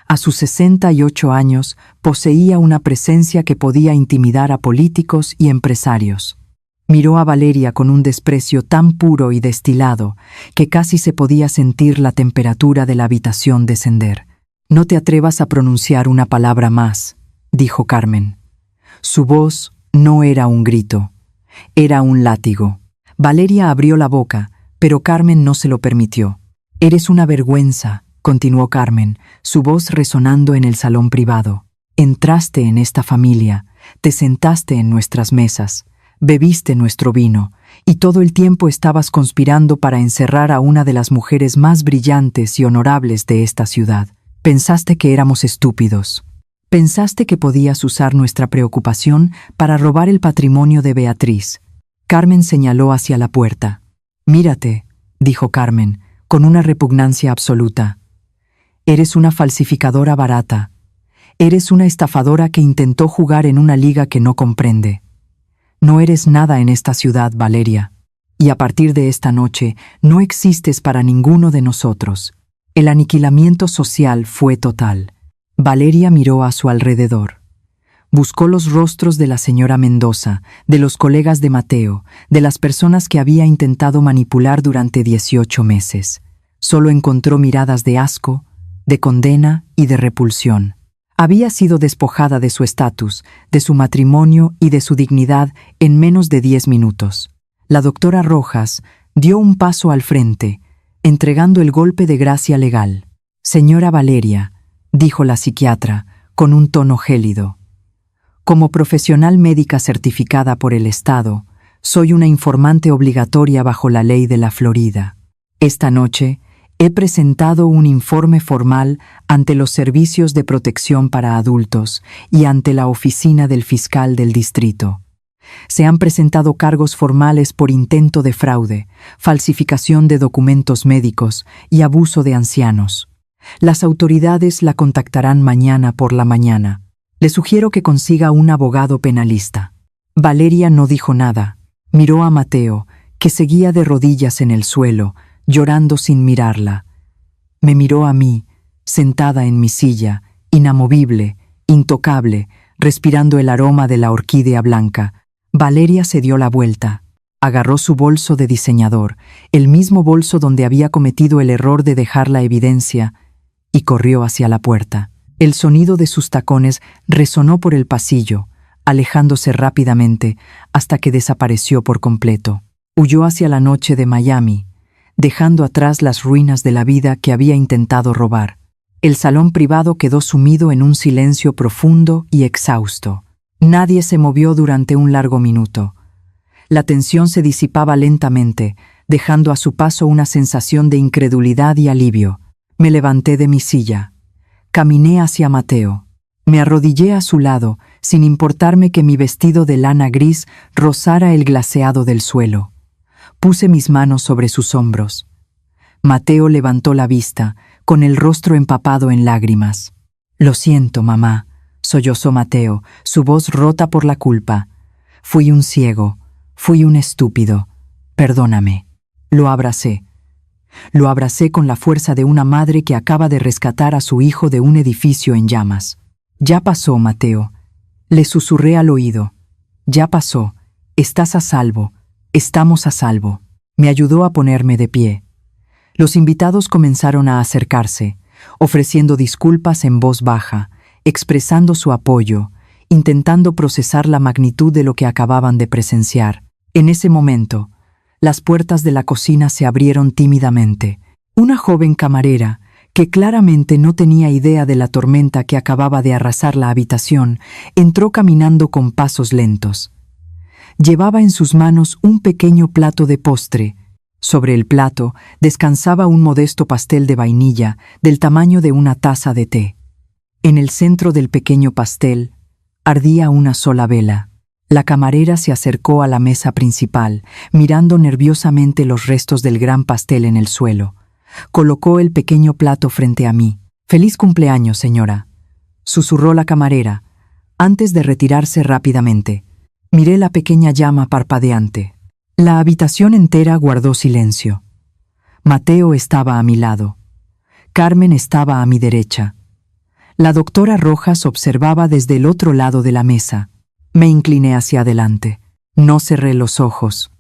A sus 68 años poseía una presencia que podía intimidar a políticos y empresarios. Miró a Valeria con un desprecio tan puro y destilado que casi se podía sentir la temperatura de la habitación descender. «No te atrevas a pronunciar una palabra más», dijo Carmen. Su voz no era un grito, era un látigo. Valeria abrió la boca, pero Carmen no se lo permitió. «Eres una vergüenza», continuó Carmen, su voz resonando en el salón privado. Entraste en esta familia, te sentaste en nuestras mesas, bebiste nuestro vino, y todo el tiempo estabas conspirando para encerrar a una de las mujeres más brillantes y honorables de esta ciudad. Pensaste que éramos estúpidos. Pensaste que podías usar nuestra preocupación para robar el patrimonio de Beatriz. Carmen señaló hacia la puerta. Mírate, dijo Carmen, con una repugnancia absoluta. Eres una falsificadora barata. Eres una estafadora que intentó jugar en una liga que no comprende. No eres nada en esta ciudad, Valeria. Y a partir de esta noche no existes para ninguno de nosotros. El aniquilamiento social fue total. Valeria miró a su alrededor. Buscó los rostros de la señora Mendoza, de los colegas de Mateo, de las personas que había intentado manipular durante 18 meses. Solo encontró miradas de asco, de condena y de repulsión. Había sido despojada de su estatus, de su matrimonio y de su dignidad en menos de 10 minutos. La doctora Rojas dio un paso al frente, entregando el golpe de gracia legal. «Señora Valeria», dijo la psiquiatra, con un tono gélido, «como profesional médica certificada por el Estado, soy una informante obligatoria bajo la ley de la Florida. Esta noche he presentado un informe formal ante los Servicios de Protección para Adultos y ante la oficina del fiscal del distrito. Se han presentado cargos formales por intento de fraude, falsificación de documentos médicos y abuso de ancianos. Las autoridades la contactarán mañana por la mañana. Le sugiero que consiga un abogado penalista». Valeria no dijo nada. Miró a Mateo, que seguía de rodillas en el suelo, llorando sin mirarla. Me miró a mí, sentada en mi silla, inamovible, intocable, respirando el aroma de la orquídea blanca. Valeria se dio la vuelta. Agarró su bolso de diseñador, el mismo bolso donde había cometido el error de dejar la evidencia, y corrió hacia la puerta. El sonido de sus tacones resonó por el pasillo, alejándose rápidamente hasta que desapareció por completo. Huyó hacia la noche de Miami, dejando atrás las ruinas de la vida que había intentado robar. El salón privado quedó sumido en un silencio profundo y exhausto. Nadie se movió durante un largo minuto. La tensión se disipaba lentamente, dejando a su paso una sensación de incredulidad y alivio. Me levanté de mi silla. Caminé hacia Mateo. Me arrodillé a su lado, sin importarme que mi vestido de lana gris rozara el glaseado del suelo. Puse mis manos sobre sus hombros. Mateo levantó la vista, con el rostro empapado en lágrimas. «Lo siento, mamá», sollozó Mateo, su voz rota por la culpa. «Fui un ciego, fui un estúpido. Perdóname». Lo abracé. Lo abracé con la fuerza de una madre que acaba de rescatar a su hijo de un edificio en llamas. «Ya pasó, Mateo», le susurré al oído. «Ya pasó. Estás a salvo. Estamos a salvo». Me ayudó a ponerme de pie. Los invitados comenzaron a acercarse, ofreciendo disculpas en voz baja, expresando su apoyo, intentando procesar la magnitud de lo que acababan de presenciar. En ese momento, las puertas de la cocina se abrieron tímidamente. Una joven camarera, que claramente no tenía idea de la tormenta que acababa de arrasar la habitación, entró caminando con pasos lentos. Llevaba en sus manos un pequeño plato de postre. Sobre el plato descansaba un modesto pastel de vainilla del tamaño de una taza de té. En el centro del pequeño pastel ardía una sola vela. La camarera se acercó a la mesa principal, mirando nerviosamente los restos del gran pastel en el suelo. Colocó el pequeño plato frente a mí. «Feliz cumpleaños, señora», susurró la camarera, antes de retirarse rápidamente. Miré la pequeña llama parpadeante. La habitación entera guardó silencio. Mateo estaba a mi lado. Carmen estaba a mi derecha. La doctora Rojas observaba desde el otro lado de la mesa. Me incliné hacia adelante. No cerré los ojos.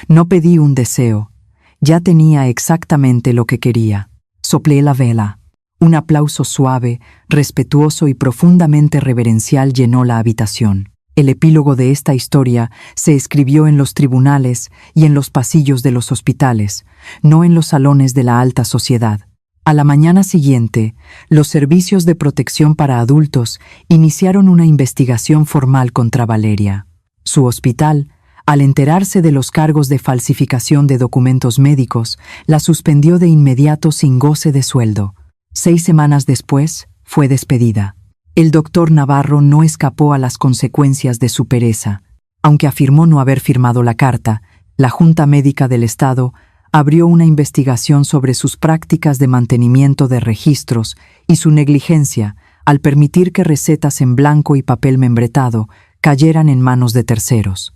No pedí un deseo. Ya tenía exactamente lo que quería. Soplé la vela. Un aplauso suave, respetuoso y profundamente reverencial llenó la habitación. El epílogo de esta historia se escribió en los tribunales y en los pasillos de los hospitales, no en los salones de la alta sociedad. A la mañana siguiente, los servicios de protección para adultos iniciaron una investigación formal contra Valeria. Su hospital, al enterarse de los cargos de falsificación de documentos médicos, la suspendió de inmediato sin goce de sueldo. 6 semanas después, fue despedida. El doctor Navarro no escapó a las consecuencias de su pereza. Aunque afirmó no haber firmado la carta, la Junta Médica del Estado abrió una investigación sobre sus prácticas de mantenimiento de registros y su negligencia al permitir que recetas en blanco y papel membretado cayeran en manos de terceros.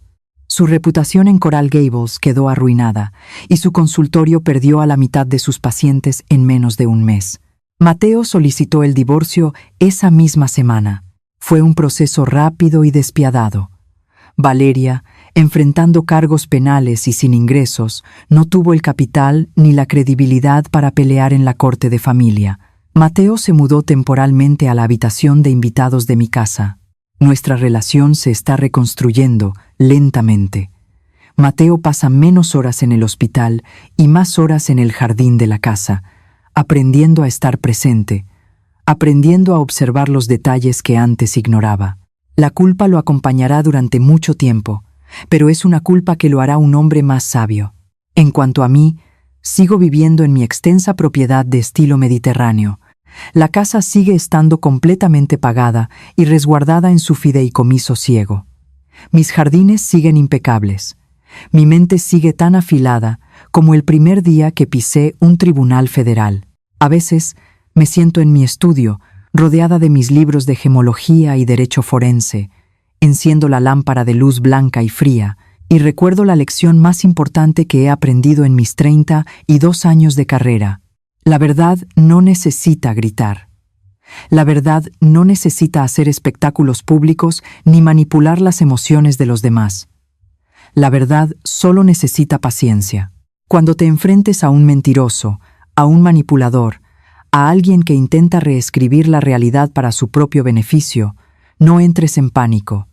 Su reputación en Coral Gables quedó arruinada y su consultorio perdió a la mitad de sus pacientes en menos de un mes. Mateo solicitó el divorcio esa misma semana. Fue un proceso rápido y despiadado. Valeria, enfrentando cargos penales y sin ingresos, no tuvo el capital ni la credibilidad para pelear en la corte de familia. Mateo se mudó temporalmente a la habitación de invitados de mi casa. Nuestra relación se está reconstruyendo lentamente. Mateo pasa menos horas en el hospital y más horas en el jardín de la casa, aprendiendo a estar presente, aprendiendo a observar los detalles que antes ignoraba. La culpa lo acompañará durante mucho tiempo, pero es una culpa que lo hará un hombre más sabio. En cuanto a mí, sigo viviendo en mi extensa propiedad de estilo mediterráneo. La casa sigue estando completamente pagada y resguardada en su fideicomiso ciego. Mis jardines siguen impecables. Mi mente sigue tan afilada como el primer día que pisé un tribunal federal. A veces me siento en mi estudio, rodeada de mis libros de gemología y derecho forense, enciendo la lámpara de luz blanca y fría y recuerdo la lección más importante que he aprendido en mis 32 años de carrera. La verdad no necesita gritar. La verdad no necesita hacer espectáculos públicos ni manipular las emociones de los demás. La verdad solo necesita paciencia. Cuando te enfrentes a un mentiroso, a un manipulador, a alguien que intenta reescribir la realidad para su propio beneficio, no entres en pánico,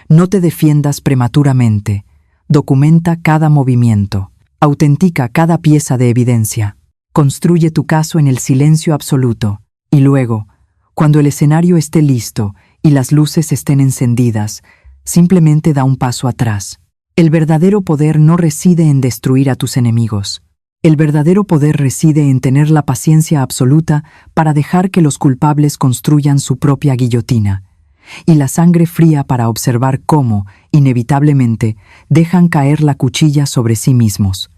no te defiendas prematuramente, documenta cada movimiento, autentica cada pieza de evidencia, construye tu caso en el silencio absoluto, y luego, cuando el escenario esté listo y las luces estén encendidas, simplemente da un paso atrás. El verdadero poder no reside en destruir a tus enemigos. El verdadero poder reside en tener la paciencia absoluta para dejar que los culpables construyan su propia guillotina, y la sangre fría para observar cómo, inevitablemente, dejan caer la cuchilla sobre sí mismos.